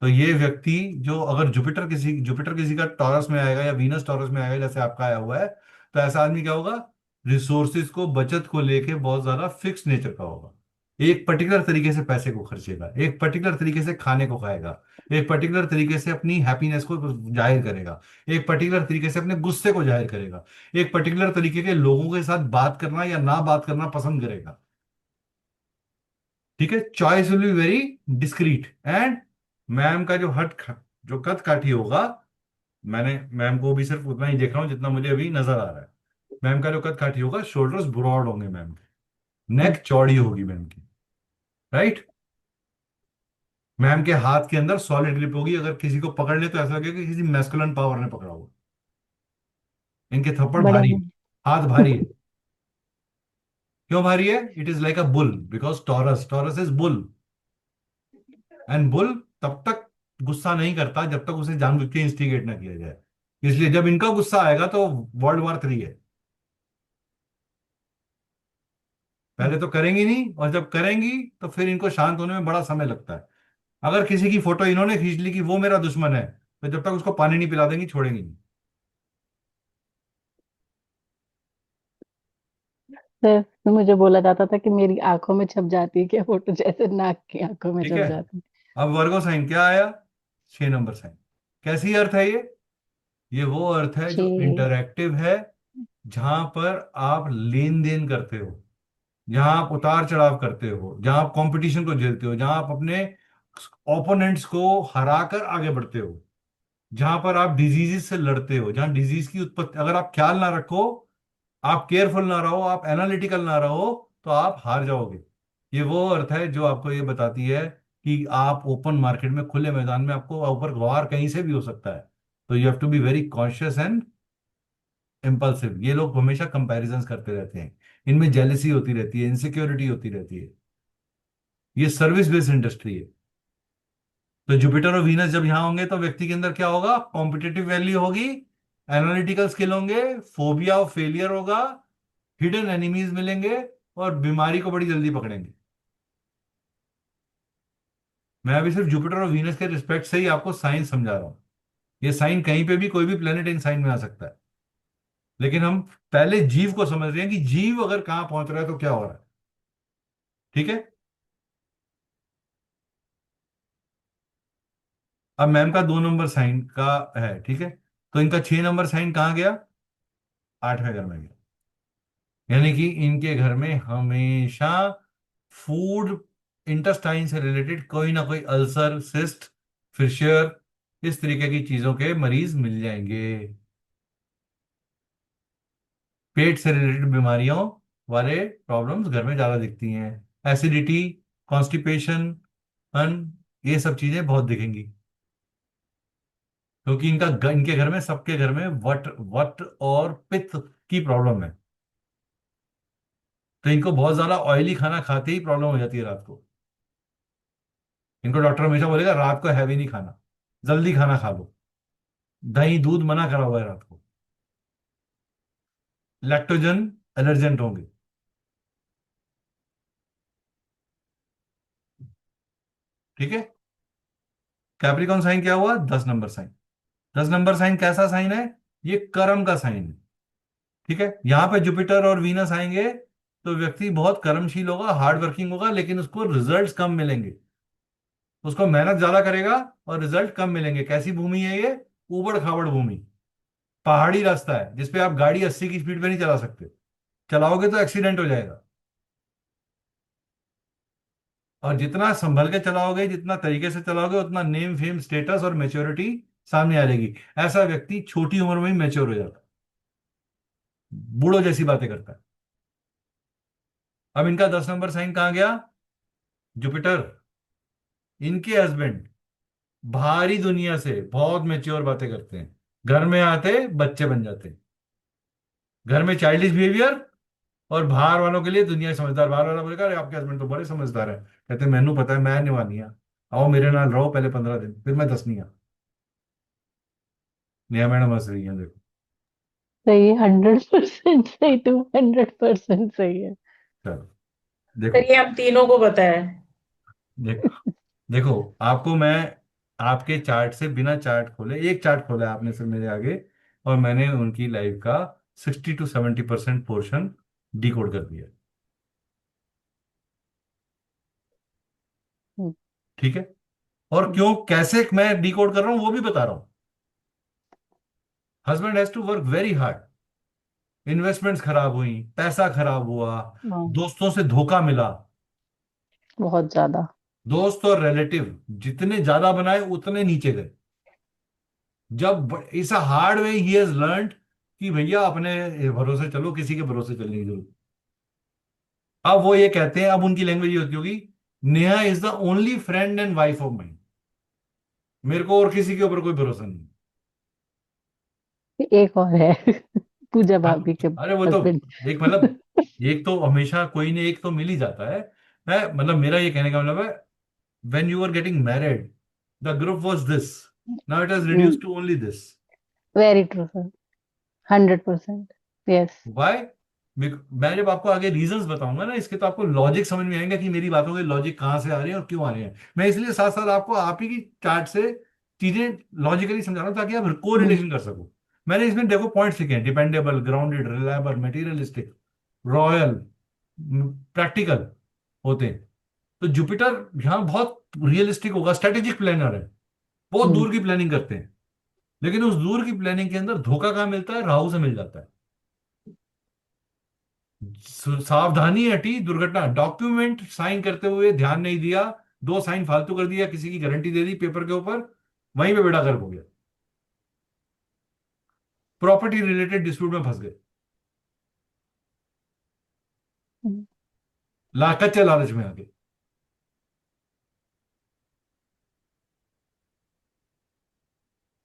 Speaker 1: तो ये व्यक्ति जो, अगर जुपिटर किसी का टॉरस में आएगा या वीनस टॉरस में आएगा जैसे आपका आया हुआ है, तो ऐसा आदमी क्या होगा? रिसोर्सिस को, बचत को लेके बहुत ज्यादा फिक्स नेचर का होगा। एक पर्टिकुलर तरीके से पैसे को खर्चेगा, एक पर्टिकुलर तरीके से खाने को खाएगा, एक पर्टिकुलर तरीके से अपनी हैप्पीनेस को जाहिर करेगा, एक पर्टिकुलर तरीके से अपने गुस्से को जाहिर करेगा, एक पर्टिकुलर तरीके के लोगों के साथ बात करना या ना बात करना पसंद करेगा। ठीक है, choice will be very discrete. And ma'am का जो कद काठी होगा, मैंने मैम को भी सिर्फ उतना ही देख रहा हूं जितना मुझे अभी नजर आ रहा है। मैम का जो कद काठी होगा, शोल्डर्स ब्रॉड होंगे मैम के,
Speaker 2: हम्म।
Speaker 1: नेक चौड़ी होगी मैम की, राइट। मैम के हाथ के अंदर सॉलिड ग्रिप होगी, अगर किसी को पकड़ ले तो ऐसा लगेगा कि किसी मैस्कुलिन पावर ने पकड़ा होगा। इनके थप्पड़
Speaker 2: बड़े
Speaker 1: भारी है,
Speaker 2: हैं।
Speaker 1: हाथ भारी है। क्यों भारी है? It is like a bull, because taurus, taurus is bull. And bull तब तक गुस्सा नहीं करता जब तक उसे जानबूझ के इंस्टिगेट ना किया जाए। इसलिए जब इनका गुस्सा आएगा तो वर्ल्ड वॉर 3 है। पहले तो करेंगी नहीं, और जब करेंगी तो फिर इनको शांत होने में बड़ा समय लगता है। अगर किसी की फोटो इन्होंने खींच ली कि वो मेरा दुश्मन है, तो जब तक उसको पानी नहीं पिला देंगी छोड़ेंगी नहीं।
Speaker 2: सर, तो मुझे बोला जाता था कि मेरी आंखों में छप जाती है क्या फोटो, जैसे नाक की आंखों में
Speaker 1: ठीक है।
Speaker 2: छप जाती
Speaker 1: अब वर्गो साइन क्या आया? 6 नंबर साइन। कैसी अर्थ है ये वो अर्थ है जो
Speaker 2: है।
Speaker 1: इंटरैक्टिव है, जहां पर आप लेन देन करते हो, जहां आप उतार चढ़ाव करते हो, जहां आप कंपटीशन को झेलते हो, जहां आप अपने ओपोनेंट्स को हराकर आगे बढ़ते हो, जहां पर आप डिजीजेस से लड़ते हो, जहां डिजीज की उत्पत्ति, अगर आप ख्याल ना रखो, आप केयरफुल ना रहो, आप एनालिटिकल ना रहो, तो आप हार जाओगे। ये वो अर्थ है जो आपको ये बताती है कि आप ओपन मार्केट में, खुले मैदान में, आपको ऊपर वार कहीं से भी हो सकता है। तो you have to be very conscious and impulsive. ये लोग हमेशा कंपैरिजंस करते रहते हैं, इनमें जेलसी होती रहती है, इनसिक्योरिटी होती रहती है। ये सर्विस बेस्ड इंडस्ट्री है। तो जुपिटर और वीनस जब यहां होंगे तो व्यक्ति के अंदर क्या होगा? कॉम्पिटिटिव वैल्यू होगी, एनालिटिकल स्किल होंगे, फोबिया ऑफ फेलियर होगा, हिडन एनिमीज मिलेंगे, और बीमारी को बड़ी जल्दी पकड़ेंगे। मैं अभी सिर्फ जुपिटर और वीनस के रिस्पेक्ट से ही आपको साइन समझा रहा हूं। ये साइन कहीं पे भी, कोई भी प्लेनेट इन साइन में आ सकता है, लेकिन हम पहले जीव को समझ रहे हैं कि जीव अगर कहां पहुंच रहा है तो क्या हो रहा है। ठीक है। अब मैम का 2 नंबर साइन का है, ठीक है, तो इनका 6 नंबर साइन कहाँ गया? 8वें घर में गया। यानी कि इनके घर में हमेशा फूड, इंटेस्टाइन से रिलेटेड कोई ना कोई अल्सर, सिस्ट, फिशर, इस तरीके की चीजों के मरीज मिल जाएंगे। पेट से रिलेटेड बीमारियों वाले प्रॉब्लम्स घर में ज्यादा दिखती हैं। एसिडिटी, कॉन्स्टिपेशन, अन, ये सब चीजें बहुत दिखेंगी, क्योंकि इनके घर में, सबके घर में वट वट और पित्त की प्रॉब्लम है। तो इनको बहुत ज्यादा ऑयली खाना खाते ही प्रॉब्लम हो जाती है रात को। इनको डॉक्टर हमेशा बोलेगा रात को हैवी नहीं खाना, जल्दी खाना खा लो। दही दूध मना करा हुआ है रात को। लैक्टोजन एलर्जेंट होंगे। ठीक है। कैप्रिकॉन साइन क्या हुआ? 10 नंबर साइन। 10 नंबर साइन कैसा साइन है? ये कर्म का साइन है। ठीक है। यहां पे जुपिटर और वीनस आएंगे तो व्यक्ति बहुत कर्मशील होगा, हार्ड वर्किंग होगा, लेकिन उसको रिजल्ट्स कम मिलेंगे। उसको मेहनत ज्यादा करेगा और रिजल्ट कम मिलेंगे। कैसी भूमि है ये? ऊबड़ खाबड़ भूमि, पहाड़ी रास्ता है जिसपे आप गाड़ी 80 की स्पीड पे नहीं चला सकते। चलाओगे तो एक्सीडेंट हो जाएगा। और जितना संभल के चलाओगे, जितना तरीके से चलाओगे, उतना नेम फेम स्टेटस और मेच्योरिटी सामने आ जाएगी। ऐसा व्यक्ति छोटी उम्र में ही मैच्योर हो जाता है, बूढ़ों जैसी बातें करता है। अब इनका 10 नंबर साइन कहाँ गया? जुपिटर। इनके हस्बैंड भारी दुनिया से बहुत मेच्योर बातें करते हैं, घर में आते बच्चे बन जाते हैं। घर में चाइल्डिश बिहेवियर, और बाहर वालों के लिए दुनिया समझदार। बाहर वाला बोलेगा अरे आपके हस्बैंड तो बड़े समझदार है, कहते मैनू पता है मैं निभानिया, आओ मेरे नाल रहो पहले 15 दिन, फिर मैं दसनिया। नेहा मैडम हंस रही है, देखो।
Speaker 2: सही है, 100% सही, 200% सही है।
Speaker 1: चलो देखो।
Speaker 3: सर ये हम तीनों को पता है।
Speaker 1: देखो देखो, आपको मैं आपके चार्ट से बिना चार्ट खोले, एक चार्ट खोला है आपने सिर्फ मेरे आगे, और मैंने उनकी लाइफ का 60 to 70% पोर्शन डिकोड कर दिया।
Speaker 2: हम्म,
Speaker 1: ठीक है। और
Speaker 2: हम्म,
Speaker 1: क्यों कैसे मैं डिकोड कर रहा हूं वो भी बता रहा हूं। Husband has to work very hard. Investments खराब हुई, पैसा खराब हुआ,
Speaker 2: हाँ,
Speaker 1: दोस्तों से धोखा मिला।
Speaker 2: बहुत ज्यादा।
Speaker 1: दोस्त और रिलेटिव जितने ज्यादा बनाए उतने नीचे गए। जब इस hard way he has learned कि भैया अपने भरोसे चलो, किसी के भरोसे चलने की जरूरत। अब वो ये कहते हैं, अब उनकी लैंग्वेज ये होती होगी, Neha is the only friend and wife of mind. मेरे को और किसी के ऊपर कोई भरोसा नहीं।
Speaker 2: एक और है पूजा
Speaker 1: हाँ,
Speaker 2: भाभी के
Speaker 1: अरे वो तो
Speaker 2: हस्बैंड।
Speaker 1: एक मतलब, एक तो हमेशा कोई ने एक तो मिल ही जाता है। मैं मतलब मेरा ये कहने का मतलब है, when you were getting married, the group was this. Now it has reduced to only this.
Speaker 2: Very true sir, 100%। Yes.
Speaker 1: Why? मैं जब आपको आगे रीजंस बताऊंगा ना इसके, तो आपको लॉजिक समझ में आएगा कि मेरी बातों के लॉजिक कहाँ से आ रहे हैं और क्यों आ रहे हैं। मैं इसलिए साथ साथ आपको आप ही की चार्ट से चीजें लॉजिकली समझा रहा हूं ताकि आप को रिलेशन कर सको। मैंने इसमें देखो पॉइंट्स लिखे हैं: dependable, grounded, reliable, materialistic, royal, practical होते हैं। तो जुपिटर यहाँ बहुत रियलिस्टिक होगा, स्ट्रेटेजिक प्लानर है, बहुत दूर की प्लानिंग करते हैं। लेकिन उस दूर की प्लानिंग के अंदर धोखा कहाँ मिलता है? राहु से मिल जाता है। सावधानी हटी दुर्घटना। डॉक्यूमेंट साइन करते हुए ध्यान नहीं दिया, 2 साइन फालतू कर दिया, किसी की गारंटी दे दी पेपर के ऊपर, वहीं पे बेड़ा गर्क हो गया। प्रॉपर्टी रिलेटेड डिस्प्यूट में फंस गए, कच्चे लालच में आके।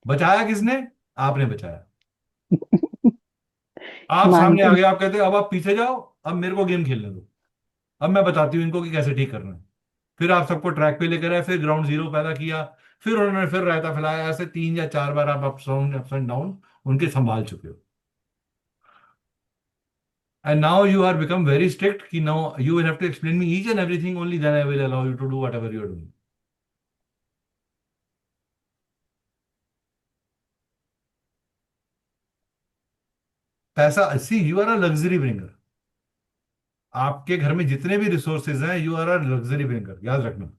Speaker 1: बचाया किसने? आपने बचाया। आप सामने
Speaker 2: मानती
Speaker 1: आ
Speaker 2: हूँ।
Speaker 1: गए, आप कहते अब आप पीछे जाओ, अब मेरे को गेम खेलने दो, अब मैं बताती हूँ इनको कि कैसे ठीक करना है। फिर आप सबको ट्रैक पे लेकर आए, फिर ग्राउंड जीरो पैदा किया, फिर उन्होंने फिर रायता फैलाया। ऐसे 3 या 4 बार आप अप्स एंड डाउन उनके संभाल चुके हो। And now you are become very strict कि now you will have to explain me each and everything, only then I will allow you to do whatever you are doing. पैसा, see you are a luxury bringer. आपके घर में जितने भी resources हैं, you are a luxury bringer, याद रखना।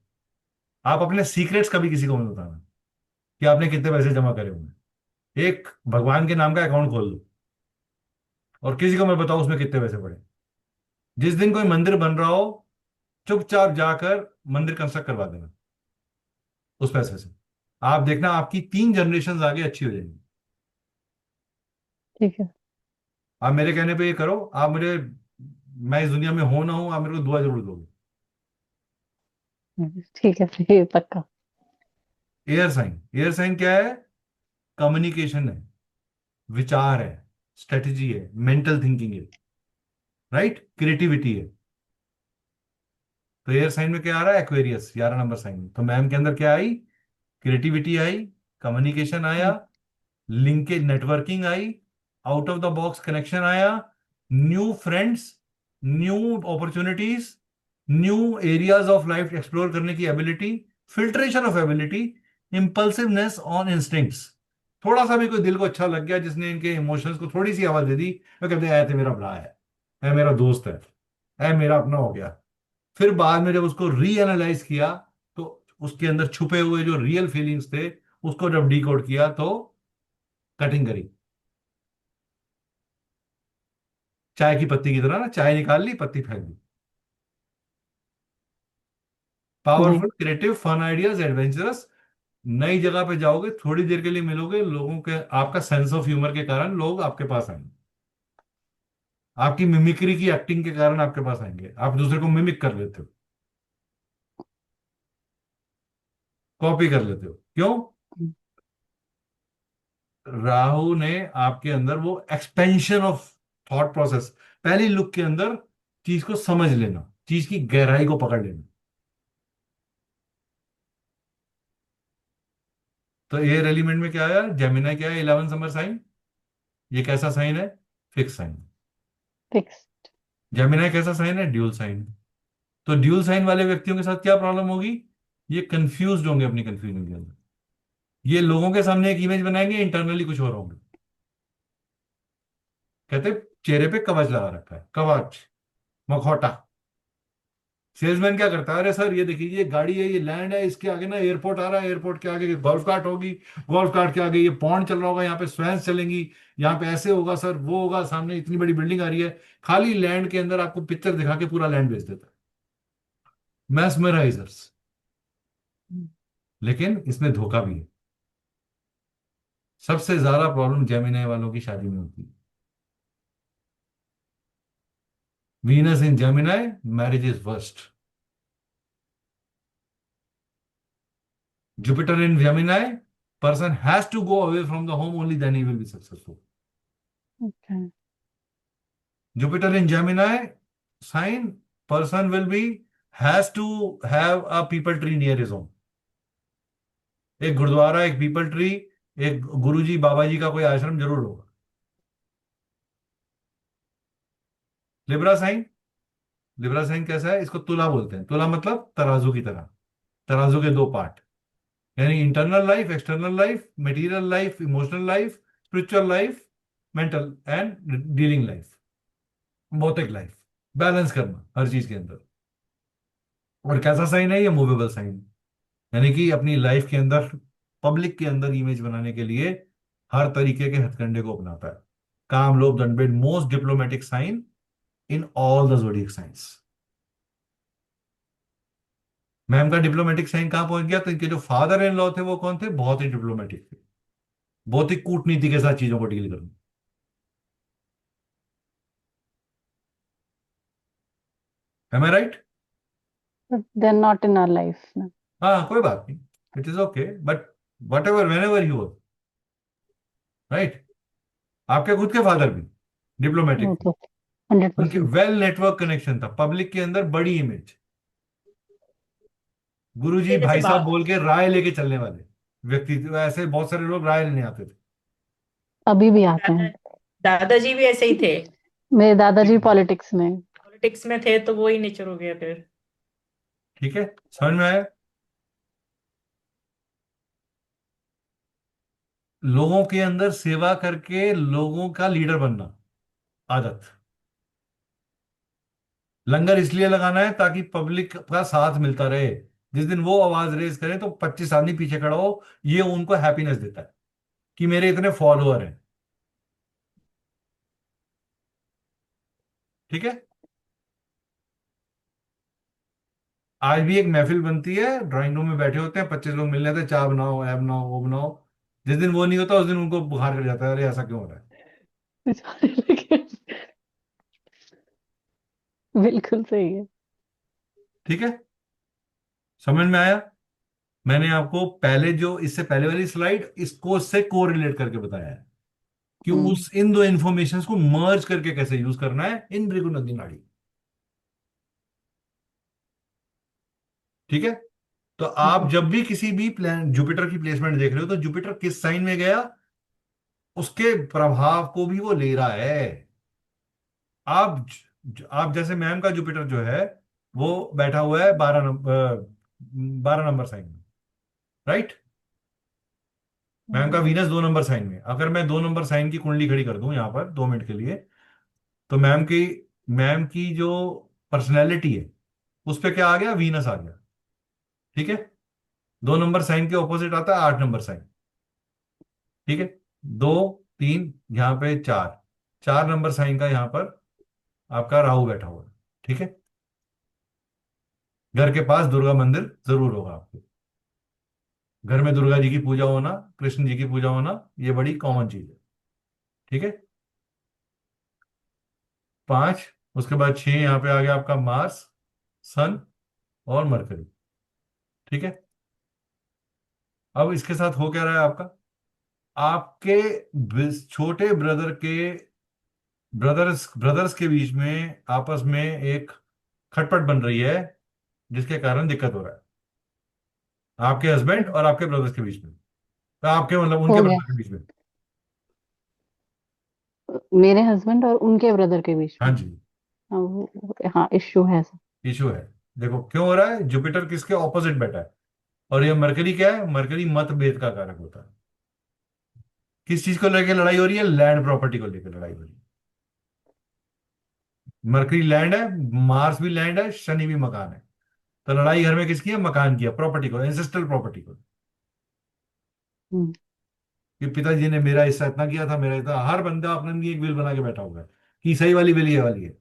Speaker 1: आप अपने सीक्रेट्स कभी किसी को मत बताना कि आपने कितने पैसे जमा करे होंगे। एक भगवान के नाम का अकाउंट खोल दो और किसी को मत बताओ उसमें कितने पैसे पड़े। जिस दिन कोई मंदिर बन रहा हो, चुपचाप जाकर मंदिर कंस्ट्रक्ट करवा देना उस पैसे से। आप देखना आपकी 3 जनरेशन आगे अच्छी हो जाएगी।
Speaker 2: ठीक है।
Speaker 1: आप मेरे कहने पे ये करो। आप मुझे, मैं इस दुनिया में हो ना हो, आप मेरे को दुआ जरूर दोगे।
Speaker 2: ठीक है, फिर पक्का।
Speaker 1: एयर साइन, एयर साइन क्या है? कम्युनिकेशन है, विचार है, स्ट्रेटेजी है, मेंटल थिंकिंग है। राइट, क्रिएटिविटी है। तो एयर साइन में क्या आ रहा है? Aquarius, 11 number sign. तो मैम के अंदर क्या आई? क्रिएटिविटी आई, कम्युनिकेशन आया,
Speaker 2: हम्म,
Speaker 1: लिंकेज नेटवर्किंग आई, out of the box connection आया, new friends, new opportunities, new areas of life explore करने की ability, filtration of ability, impulsiveness on instincts. थोड़ा सा भी कोई दिल को अच्छा लग गया, जिसने इनके इमोशंस को थोड़ी सी आवाज दे दी, वो कहते हैं ऐ मेरा भरा है मेरा दोस्त है, ऐ मेरा अपना हो गया। फिर बाद में जब उसको रीएनालाइज किया, तो उसके अंदर छुपे हुए जो रियल फीलिंग्स थे, उसको जब डिकोड किया, तो कटिंग करी, चाय की पत्ती की तरह ना, चाय निकाल ली, पत्ती फेंक दी।
Speaker 2: जी।
Speaker 1: Powerful, creative, fun ideas, adventurous. नई जगह पे जाओगे, थोड़ी देर के लिए मिलोगे लोगों के, आपका सेंस ऑफ ह्यूमर के कारण लोग आपके पास आएंगे, आपकी मिमिक्री की एक्टिंग के कारण आपके पास आएंगे, आप दूसरे को मिमिक कर लेते हो, कॉपी कर लेते हो। क्यों?
Speaker 2: हम्म,
Speaker 1: राहु ने आपके अंदर वो एक्सपेंशन ऑफ थॉट प्रोसेस, पहली लुक के अंदर चीज को समझ लेना, चीज की गहराई को पकड़ लेना। तो एयर एलिमेंट में क्या आया? जेमिना क्या है? 11 नंबर साइन। ये कैसा साइन है? Fix sign.
Speaker 2: फिक्स।
Speaker 1: जेमिना कैसा साइन है? Dual sign. तो ड्यूल साइन वाले व्यक्तियों के साथ क्या प्रॉब्लम होगी? ये कंफ्यूज होंगे अपनी कंफ्यूजन के अंदर, ये लोगों के सामने एक इमेज बनाएंगे, इंटरनली कुछ और होंगे। कहते चेहरे पे कवच लगा रखा है, कवच, मखौटा। सेल्समैन क्या करता है? अरे सर ये देखिए, ये गाड़ी है, ये लैंड है, इसके आगे ना एयरपोर्ट आ रहा है, एयरपोर्ट के आगे गोल्फ कार्ट होगी, गोल्फ कार्ट के आगे ये पॉन्ड चल रहा होगा, यहाँ पे स्वैंस चलेंगी, यहाँ पे ऐसे होगा सर, वो होगा, सामने इतनी बड़ी बिल्डिंग आ रही है। खाली लैंड के अंदर आपको पिक्चर दिखा के पूरा लैंड बेच देता है। मैस्मराइजर्स। लेकिन इसमें धोखा भी है। सबसे ज्यादा प्रॉब्लम जेमिनी वालों की शादी में होती है। Venus in Gemini, marriage is worst. Jupiter in Gemini, person has to go away from the home, only then he will be successful.
Speaker 2: Okay.
Speaker 1: Jupiter in Gemini sign, person will be, has to have a people tree near his home. एक गुरुद्वारा, एक people tree, एक गुरुजी बाबा जी का कोई आश्रम जरूर होगा। Libra sign, Libra sign कैसा है? इसको तुला बोलते हैं। तुला मतलब तराजू की तरह, तराजू के दो पार्ट, यानी internal life, external life, material life, emotional life, spiritual life, mental and dealing life, भौतिक लाइफ, बैलेंस करना हर चीज के अंदर। और कैसा साइन है? ये मूवेबल साइन, यानी कि अपनी लाइफ के अंदर, पब्लिक के अंदर इमेज बनाने के लिए हर तरीके के हथकंडे को अपनाता है। काम, लोभ, दंड, most diplomatic sign in all the zodiac signs. Ma'am का डिप्लोमेटिक साइन कहां पहुंच गया? तो इनके जो फादर इन लॉ थे वो कौन थे? बहुत ही डिप्लोमेटिक थे, बहुत ही कूटनीति के साथ चीजों को डील करना। Am I right?
Speaker 2: They are not in our life ना।
Speaker 1: हाँ, कोई बात नहीं, it is okay, but whatever, whenever you, right. आपके खुद के फादर भी
Speaker 2: वो
Speaker 1: डिप्लोमेटिक थे,
Speaker 2: तो 100%।
Speaker 1: उनके वेल नेटवर्क कनेक्शन था, पब्लिक के अंदर बड़ी इमेज, गुरुजी
Speaker 3: ये जैसे
Speaker 1: भाई साहब बोल के राय लेके चलने वाले व्यक्ति थे। ऐसे बहुत सारे लोग राय लेने आते थे।
Speaker 2: अभी भी आते
Speaker 3: दादा
Speaker 2: हैं।
Speaker 3: दादाजी भी ऐसे ही थे।
Speaker 2: मेरे दादाजी पॉलिटिक्स में।
Speaker 3: पॉलिटिक्स में थे तो वो ही नेचर हो गया फिर।
Speaker 1: ठीक है, समझ में आया? लोगों के अंदर सेवा करके लोगों का लीडर बनना, आदत। लंगर इसलिए लगाना है ताकि पब्लिक का साथ मिलता रहे, जिस दिन वो आवाज रेज करें तो 25 आदमी पीछे खड़ा हो, ये उनको हैप्पीनेस देता है कि मेरे इतने फॉलोअर हैं। ठीक है। आज भी एक महफिल बनती है, ड्राइंग रूम में बैठे होते हैं 25 लोग, मिलने थे, चाय बनाओ, ऐ बनाओ, वो बनाओ। जिस दिन वो नहीं होता, उस दिन उनको बुखार कर जाता है, अरे ऐसा क्यों हो रहा है?
Speaker 2: बिल्कुल सही है।
Speaker 1: ठीक है, समझ में आया? मैंने आपको पहले जो, इससे पहले वाली स्लाइड, इसको इससे कोरिलेट करके बताया है। कि
Speaker 2: हम्म।
Speaker 1: उस इन दो इंफॉर्मेशन को मर्ज करके कैसे यूज करना है इन भृगु नाड़ी। ठीक है। तो
Speaker 2: ठीक
Speaker 1: आप
Speaker 2: है।
Speaker 1: जब भी किसी भी प्लान जुपिटर की प्लेसमेंट देख रहे हो तो जुपिटर किस साइन में गया उसके प्रभाव को भी वो ले रहा है। आप जैसे मैम का जुपिटर जो है वो बैठा हुआ है 12 नंबर साइन में, राइट। मैम का
Speaker 2: हम्म।
Speaker 1: वीनस 2 नंबर साइन में। अगर मैं 2 नंबर साइन की कुंडली खड़ी कर दूं यहाँ पर 2 मिनट के लिए, तो मैम की जो पर्सनैलिटी है उस पे क्या आ गया, वीनस आ गया। ठीक है। 2 नंबर साइन के ऑपोजिट आता है 8 नंबर साइन। ठीक है। 2 3 यहाँ पे 4 4 नंबर साइन का यहाँ पर आपका राहु बैठा हुआ है। ठीक है। घर के पास दुर्गा मंदिर जरूर होगा आपके। घर में दुर्गा जी की पूजा होना, कृष्ण जी की पूजा होना, ये बड़ी कॉमन चीज है। ठीक है। 5, उसके बाद 6 यहाँ पे आ गया आपका मार्स, सन और मरकरी। ठीक है। अब इसके साथ हो क्या रहा है आपका, आपके छोटे ब्रदर्स के बीच में आपस में एक खटपट बन रही है, जिसके कारण दिक्कत हो रहा है आपके हस्बैंड और आपके ब्रदर्स के बीच में, तो आपके मतलब उनके
Speaker 2: हो गया।
Speaker 1: ब्रदर के बीच में।
Speaker 2: मेरे हस्बैंड और उनके ब्रदर के बीच
Speaker 1: हाँ
Speaker 2: में।
Speaker 1: जी।
Speaker 2: हाँ, हाँ, इश्यू है सर।
Speaker 1: इशू है। देखो क्यों हो रहा है, जुपिटर किसके ऑपोजिट बैठा है, और ये मरकरी क्या है, मरकरी मतभेद का कारक होता है। किस चीज को लेकर लड़ाई हो रही है, लैंड प्रॉपर्टी को लेकर लड़ाई हो रही है। मरकरी लैंड है, मार्स भी लैंड है, शनि भी मकान है। तो लड़ाई घर में किसकी है, मकान की है, प्रॉपर्टी को, एंसेस्ट्रल प्रॉपर्टी को।
Speaker 2: हम्म।
Speaker 1: कि पिताजी ने मेरा हिस्सा इतना किया था, मेरा इतना, हर बंदा अपने लिए एक विल बना के बैठा हुआ है कि सही वाली विल ये वाली है।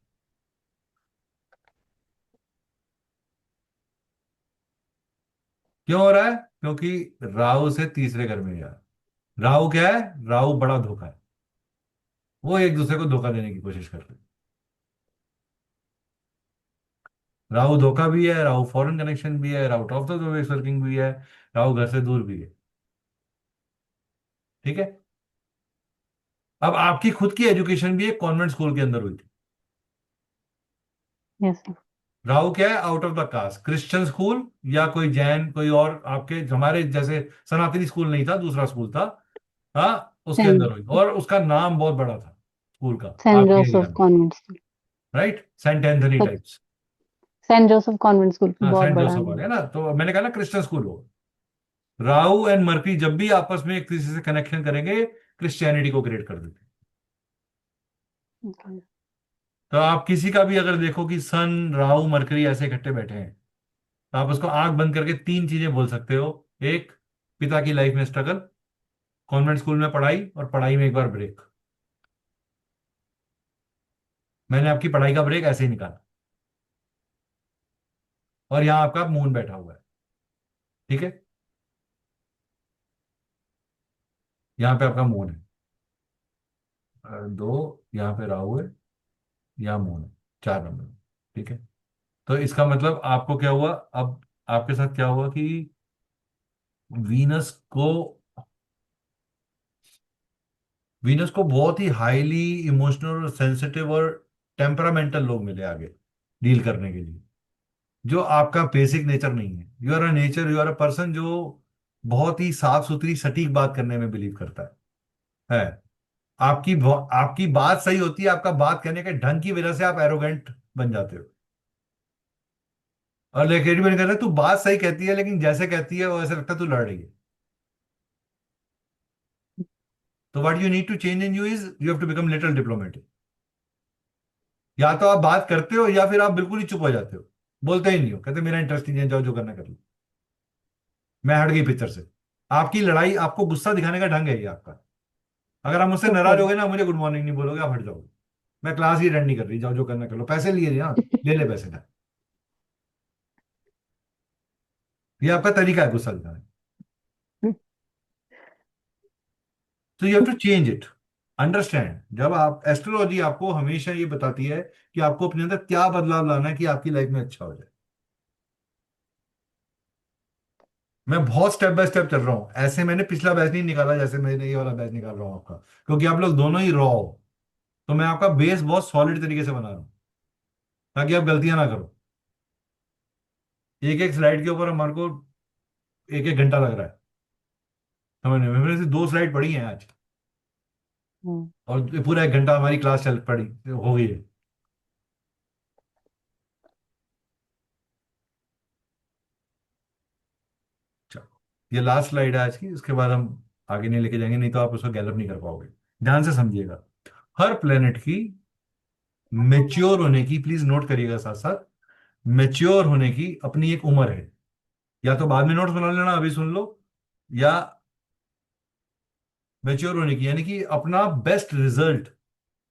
Speaker 1: क्यों हो रहा है, क्योंकि राहु से तीसरे घर में गया। राहु क्या है, राहु बड़ा धोखा है। वो एक दूसरे को धोखा देने की कोशिश करते हैं। राहु धोखा भी है, राहु फॉरेन कनेक्शन भी है, Rahu out of the way working भी है, राहु घर से दूर भी है। ठीक है। अब आपकी खुद की एजुकेशन भी एक कॉन्वेंट स्कूल के अंदर हुई थी।
Speaker 2: Yes sir.
Speaker 1: राहु क्या है, out of the caste, Christian school या कोई जैन कोई और आपके हमारे जैसे सनातनी स्कूल नहीं था, दूसरा स्कूल था। हाँ, उसके अंदर
Speaker 2: सेंट
Speaker 1: हुई, और उसका नाम बहुत बड़ा था स्कूल का
Speaker 2: सेंट
Speaker 1: आपके एरिया
Speaker 2: जोसेफ
Speaker 1: में।
Speaker 2: Convent school.
Speaker 1: Right, saint Anthony
Speaker 2: sir,
Speaker 1: types.
Speaker 2: Saint Joseph convent school
Speaker 1: हाँ,
Speaker 2: बहुत
Speaker 1: सेंट
Speaker 2: बड़ा
Speaker 1: जोसेफ आ
Speaker 2: नाम।
Speaker 1: गया ना, तो मैंने कहा ना क्रिश्चियन स्कूल हो। राहु एंड मरकरी जब भी आपस में एक दूसरे से कनेक्शन करेंगे, क्रिश्चियनिटी को क्रिएट कर देते हैं।
Speaker 2: Okay.
Speaker 1: तो आप किसी का भी अगर देखो कि सन राहु मरकरी ऐसे इकट्ठे बैठे हैं, तो आप उसको आंख बंद करके 3 चीजें बोल सकते हो। एक, पिता की लाइफ में स्ट्रगल, कॉन्वेंट स्कूल में पढ़ाई, और पढ़ाई में एक बार ब्रेक। मैंने आपकी पढ़ाई का ब्रेक ऐसे ही निकाला। और यहाँ आपका मून बैठा हुआ है। ठीक है। यहाँ पे आपका मून है, दो, यहाँ पे राहु है, यहाँ मून है, 4 नंबर। ठीक है। तो इसका मतलब आपको क्या हुआ, अब आपके साथ क्या हुआ कि वीनस को वीनस को बहुत ही हाईली इमोशनल और सेंसिटिव और टेम्परामेंटल लोग मिले आगे डील करने के लिए, जो आपका बेसिक नेचर नहीं है। यू आर अ पर्सन जो बहुत ही साफ सुथरी सटीक बात करने में बिलीव करता है। आपकी बात सही होती है, आपका बात कहने के ढंग की वजह से आप एरोगेंट बन जाते हो। और लेकिन डिपेंड करता है, तू बात सही कहती है लेकिन जैसे कहती है वो ऐसा लगता है तू लड़ रही है। तो what you need to change in you is you have to become little diplomatic. या तो आप बात करते हो या फिर आप बिल्कुल ही चुप हो जाते हो, बोलते ही नहीं हो, कहते मेरा इंटरेस्ट नहीं है, जाओ जो करना कर लो, मैं हट गई पिक्चर से। आपकी लड़ाई, आपको गुस्सा दिखाने का ढंग है ये आपका। अगर आप मुझसे
Speaker 2: चुप हो
Speaker 1: नाराज हो
Speaker 2: जाओ।
Speaker 1: गए ना, मुझे गुड मॉर्निंग नहीं बोलोगे, आप हट जाओगे। मैं क्लास ही अटेंड नहीं कर रही, जाओ जो करना कर लो, पैसे लिए ना, ले ले पैसे ना। ये आपका तरीका है गुस्सा दिखाने। तो you have to change it. Understand, जब आप एस्ट्रोलॉजी आपको हमेशा ये बताती है कि आपको अपने अंदर क्या बदलाव लाना है कि आपकी लाइफ में अच्छा हो जाए। मैं बहुत स्टेप बाय स्टेप चल रहा हूँ, ऐसे मैंने पिछला बैच नहीं निकाला जैसे मैंने ये वाला बैच निकाल रहा हूँ आपका, क्योंकि आप लोग दोनों ही रॉ हो। तो मैं आपका बेस बहुत सॉलिड तरीके से बना रहा हूँ ताकि आप गलतियां ना करो। एक एक स्लाइड के ऊपर हमारे को एक एक घंटा लग रहा है समझने में। मैंने सिर्फ 2 स्लाइड पढ़ी हैं आज,
Speaker 2: हम्म।
Speaker 1: और ये पूरा 1 घंटा हमारी क्लास चल पड़ी हो गई है। चलो, ये लास्ट स्लाइड है आज की, इसके बाद हम आगे नहीं लेके जाएंगे, नहीं तो आप उसको गैलप नहीं कर पाओगे। ध्यान से समझिएगा, हर प्लेनेट की मेच्योर होने की, प्लीज नोट करिएगा साथ साथ, मेच्योर होने की अपनी एक उम्र है। या तो बाद में नोट बना लेना, अभी सुन लो। या मेच्योर होने की यानी कि अपना बेस्ट रिजल्ट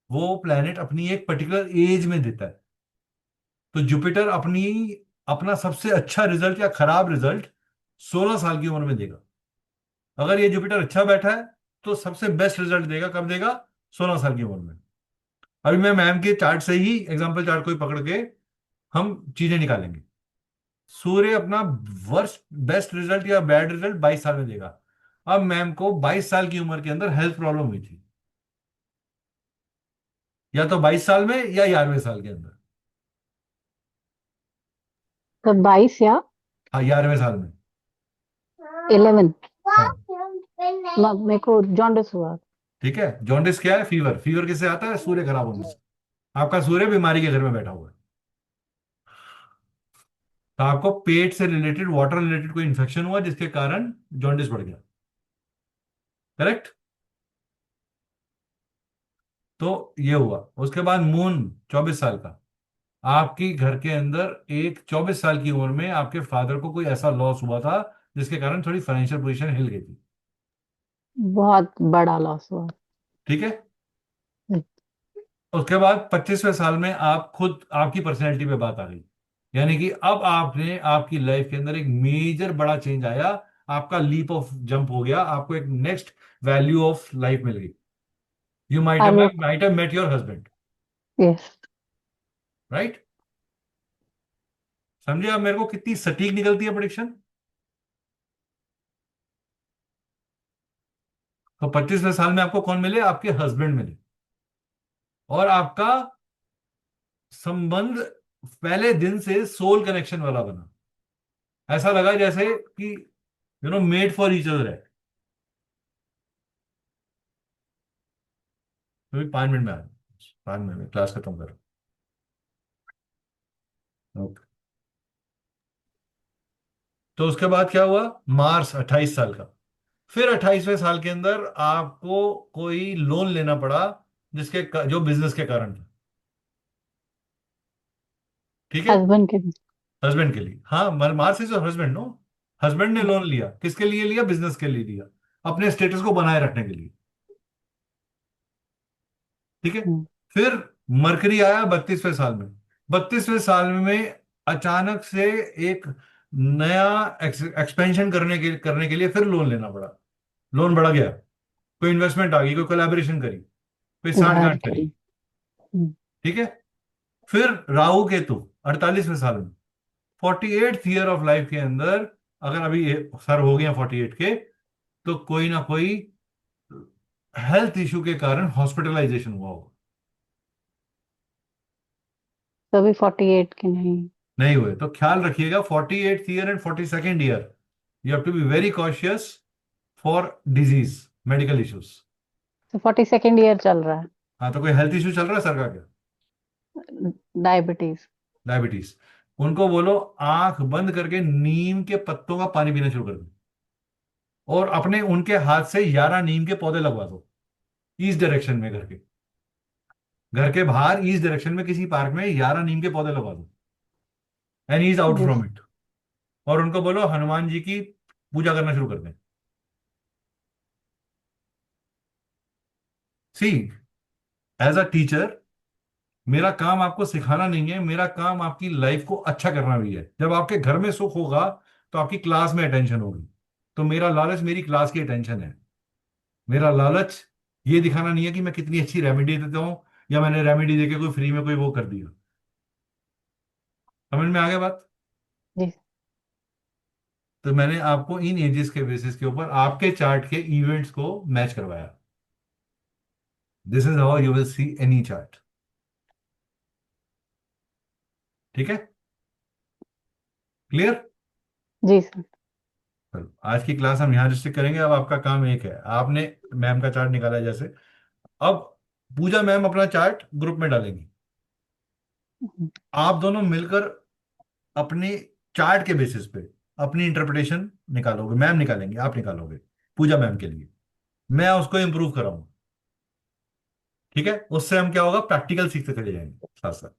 Speaker 1: वो प्लेनेट अपनी एक पर्टिकुलर एज में देता है। तो जुपिटर अपनी अपना सबसे अच्छा रिजल्ट या खराब रिजल्ट 16 साल की उम्र में देगा। अगर ये जुपिटर अच्छा बैठा है तो सबसे बेस्ट रिजल्ट देगा, कब देगा? 16 साल की उम्र में। अभी मैं मैम के चार्ट से ही, एग्जाम्पल चार्ट को ही पकड़ के हम चीजें निकालेंगे। सूर्य अपना वर्स्ट बेस्ट रिजल्ट या बैड रिजल्ट 22 साल में देगा। अब मैम को 22 साल की उम्र के अंदर हेल्थ प्रॉब्लम हुई थी, या तो 22 साल में या 11वें साल के अंदर।
Speaker 2: तो 22 या
Speaker 1: हाँ, 11वें साल में।
Speaker 2: 11।
Speaker 1: हाँ,
Speaker 2: मेरे को जॉन्डिस हुआ।
Speaker 1: ठीक है। जॉन्डिस क्या है? फीवर। फीवर किससे आता है? सूर्य खराब होने से। आपका सूर्य बीमारी के घर में बैठा हुआ है, तो आपको पेट से रिलेटेड, वाटर रिलेटेड कोई इन्फेक्शन हुआ जिसके कारण जॉन्डिस बढ़ गया। करेक्ट? तो ये हुआ। उसके बाद मून 24 साल का, आपकी घर के अंदर एक 24 साल की उम्र में आपके फादर को कोई ऐसा लॉस हुआ था जिसके कारण थोड़ी फाइनेंशियल पोजीशन हिल गई थी।
Speaker 2: बहुत बड़ा लॉस हुआ।
Speaker 1: ठीक है। उसके बाद 25वें साल में आप खुद, आपकी पर्सनैलिटी पे बात आ गई, यानी कि अब आपने, आपकी लाइफ के अंदर एक मेजर बड़ा चेंज आया। आपका लीप ऑफ जंप हो गया, आपको एक नेक्स्ट वैल्यू ऑफ लाइफ मिल गई। You
Speaker 2: I mean,
Speaker 1: might have met your husband.
Speaker 2: Yes.
Speaker 1: Right? समझे आप मेरे को कितनी सटीक निकलती है प्रेडिक्शन? तो 25वें साल में आपको कौन मिले? आपके हस्बैंड मिले। और आपका संबंध पहले दिन से सोल कनेक्शन वाला बना। ऐसा लगा जैसे कि मेड फॉर ईच अदर है। तो भी 5 मिनट में आ जाओ, 5 मिनट में क्लास खत्म करो। ओके। तो उसके बाद क्या हुआ? मार्स 28 साल का। फिर 28वें साल के अंदर आपको कोई लोन लेना पड़ा, जो बिजनेस के कारण था। ठीक है।
Speaker 2: हस्बैंड के भी।
Speaker 1: हस्बैंड के लिए, हाँ, Mars is your husband, no? Husband ने लोन लिया, किसके लिए लिया? बिजनेस के लिए लिया, अपने स्टेटस को बनाए रखने के लिए। ठीक है।
Speaker 2: हम्म।
Speaker 1: फिर मरकरी आया 32वें साल में। 32वें साल में अचानक से एक नया एक्सपेंशन करने के लिए फिर लोन लेना पड़ा। लोन बढ़ा गया, कोई इन्वेस्टमेंट आ गई, कोई कोलैबोरेशन करी, कोई साठ
Speaker 2: घर
Speaker 1: गांठ
Speaker 2: के
Speaker 1: करी।
Speaker 2: लिए। हम्म।
Speaker 1: ठीक है। फिर राहु केतु 48वें साल में, 48th ईयर ऑफ लाइफ के अंदर, अगर अभी सर हो गया 48 के, तो कोई ना कोई हेल्थ इशू के कारण हॉस्पिटलाइजेशन हुआ होगा।
Speaker 2: तभी 48 के नहीं।
Speaker 1: नहीं हुए तो ख्याल रखिएगा, 48th year and 42nd year, you have to be very cautious for disease, medical issues.
Speaker 2: तो 42nd ईयर चल रहा है।
Speaker 1: हाँ, तो कोई हेल्थ इशू चल रहा है सर का क्या?
Speaker 2: डायबिटीज।
Speaker 1: डायबिटीज। उनको बोलो आंख बंद करके नीम के पत्तों का पानी पीना शुरू कर दो, और अपने उनके हाथ से 11 नीम के पौधे लगवा दो, ईस्ट डायरेक्शन में, घर के बाहर ईस्ट डायरेक्शन में किसी पार्क में 11 नीम के पौधे लगवा दो, and he is out from
Speaker 2: जिस
Speaker 1: इट। और उनको बोलो हनुमान जी की पूजा करना शुरू कर दें। सी, एज अ टीचर, मेरा काम आपको सिखाना नहीं है, मेरा काम आपकी लाइफ को अच्छा करना भी है। जब आपके घर में सुख होगा तो आपकी क्लास में अटेंशन होगी। तो मेरा लालच मेरी क्लास की अटेंशन है। मेरा लालच ये दिखाना नहीं है कि मैं कितनी अच्छी रेमेडी देता हूं, या मैंने रेमेडी देके कोई फ्री में कोई वो कर दिया। समझ में आ गया बात?
Speaker 2: जिस
Speaker 1: तो मैंने आपको इन एजेस के बेसिस के ऊपर आपके चार्ट के इवेंट्स को मैच करवाया। This is how you will see any chart. ठीक है, क्लियर?
Speaker 2: जी सर।
Speaker 1: चलो, आज की क्लास हम यहाँ रिस्ट्रिक्ट करेंगे। अब आपका काम एक है, आपने मैम का चार्ट निकाला है जैसे, अब पूजा मैम अपना चार्ट ग्रुप में डालेंगी। आप दोनों मिलकर अपने चार्ट के बेसिस पे अपनी इंटरप्रिटेशन निकालोगे। मैम निकालेंगे, आप निकालोगे पूजा मैम के लिए, मैं उसको इंप्रूव कराऊंगा। ठीक है, उससे हम क्या होगा, प्रैक्टिकल सीखते चले जाएंगे साथ साथ।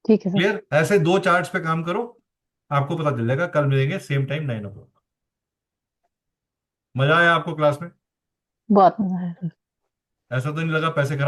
Speaker 2: ठीक है सर।
Speaker 1: क्लियर? ऐसे 2 चार्ट्स पे काम करो, आपको पता चल जाएगा। कल मिलेंगे सेम टाइम 9 o'clock। मजा आया आपको क्लास में?
Speaker 2: बहुत मजा आया सर।
Speaker 1: ऐसा तो नहीं लगा पैसे खराब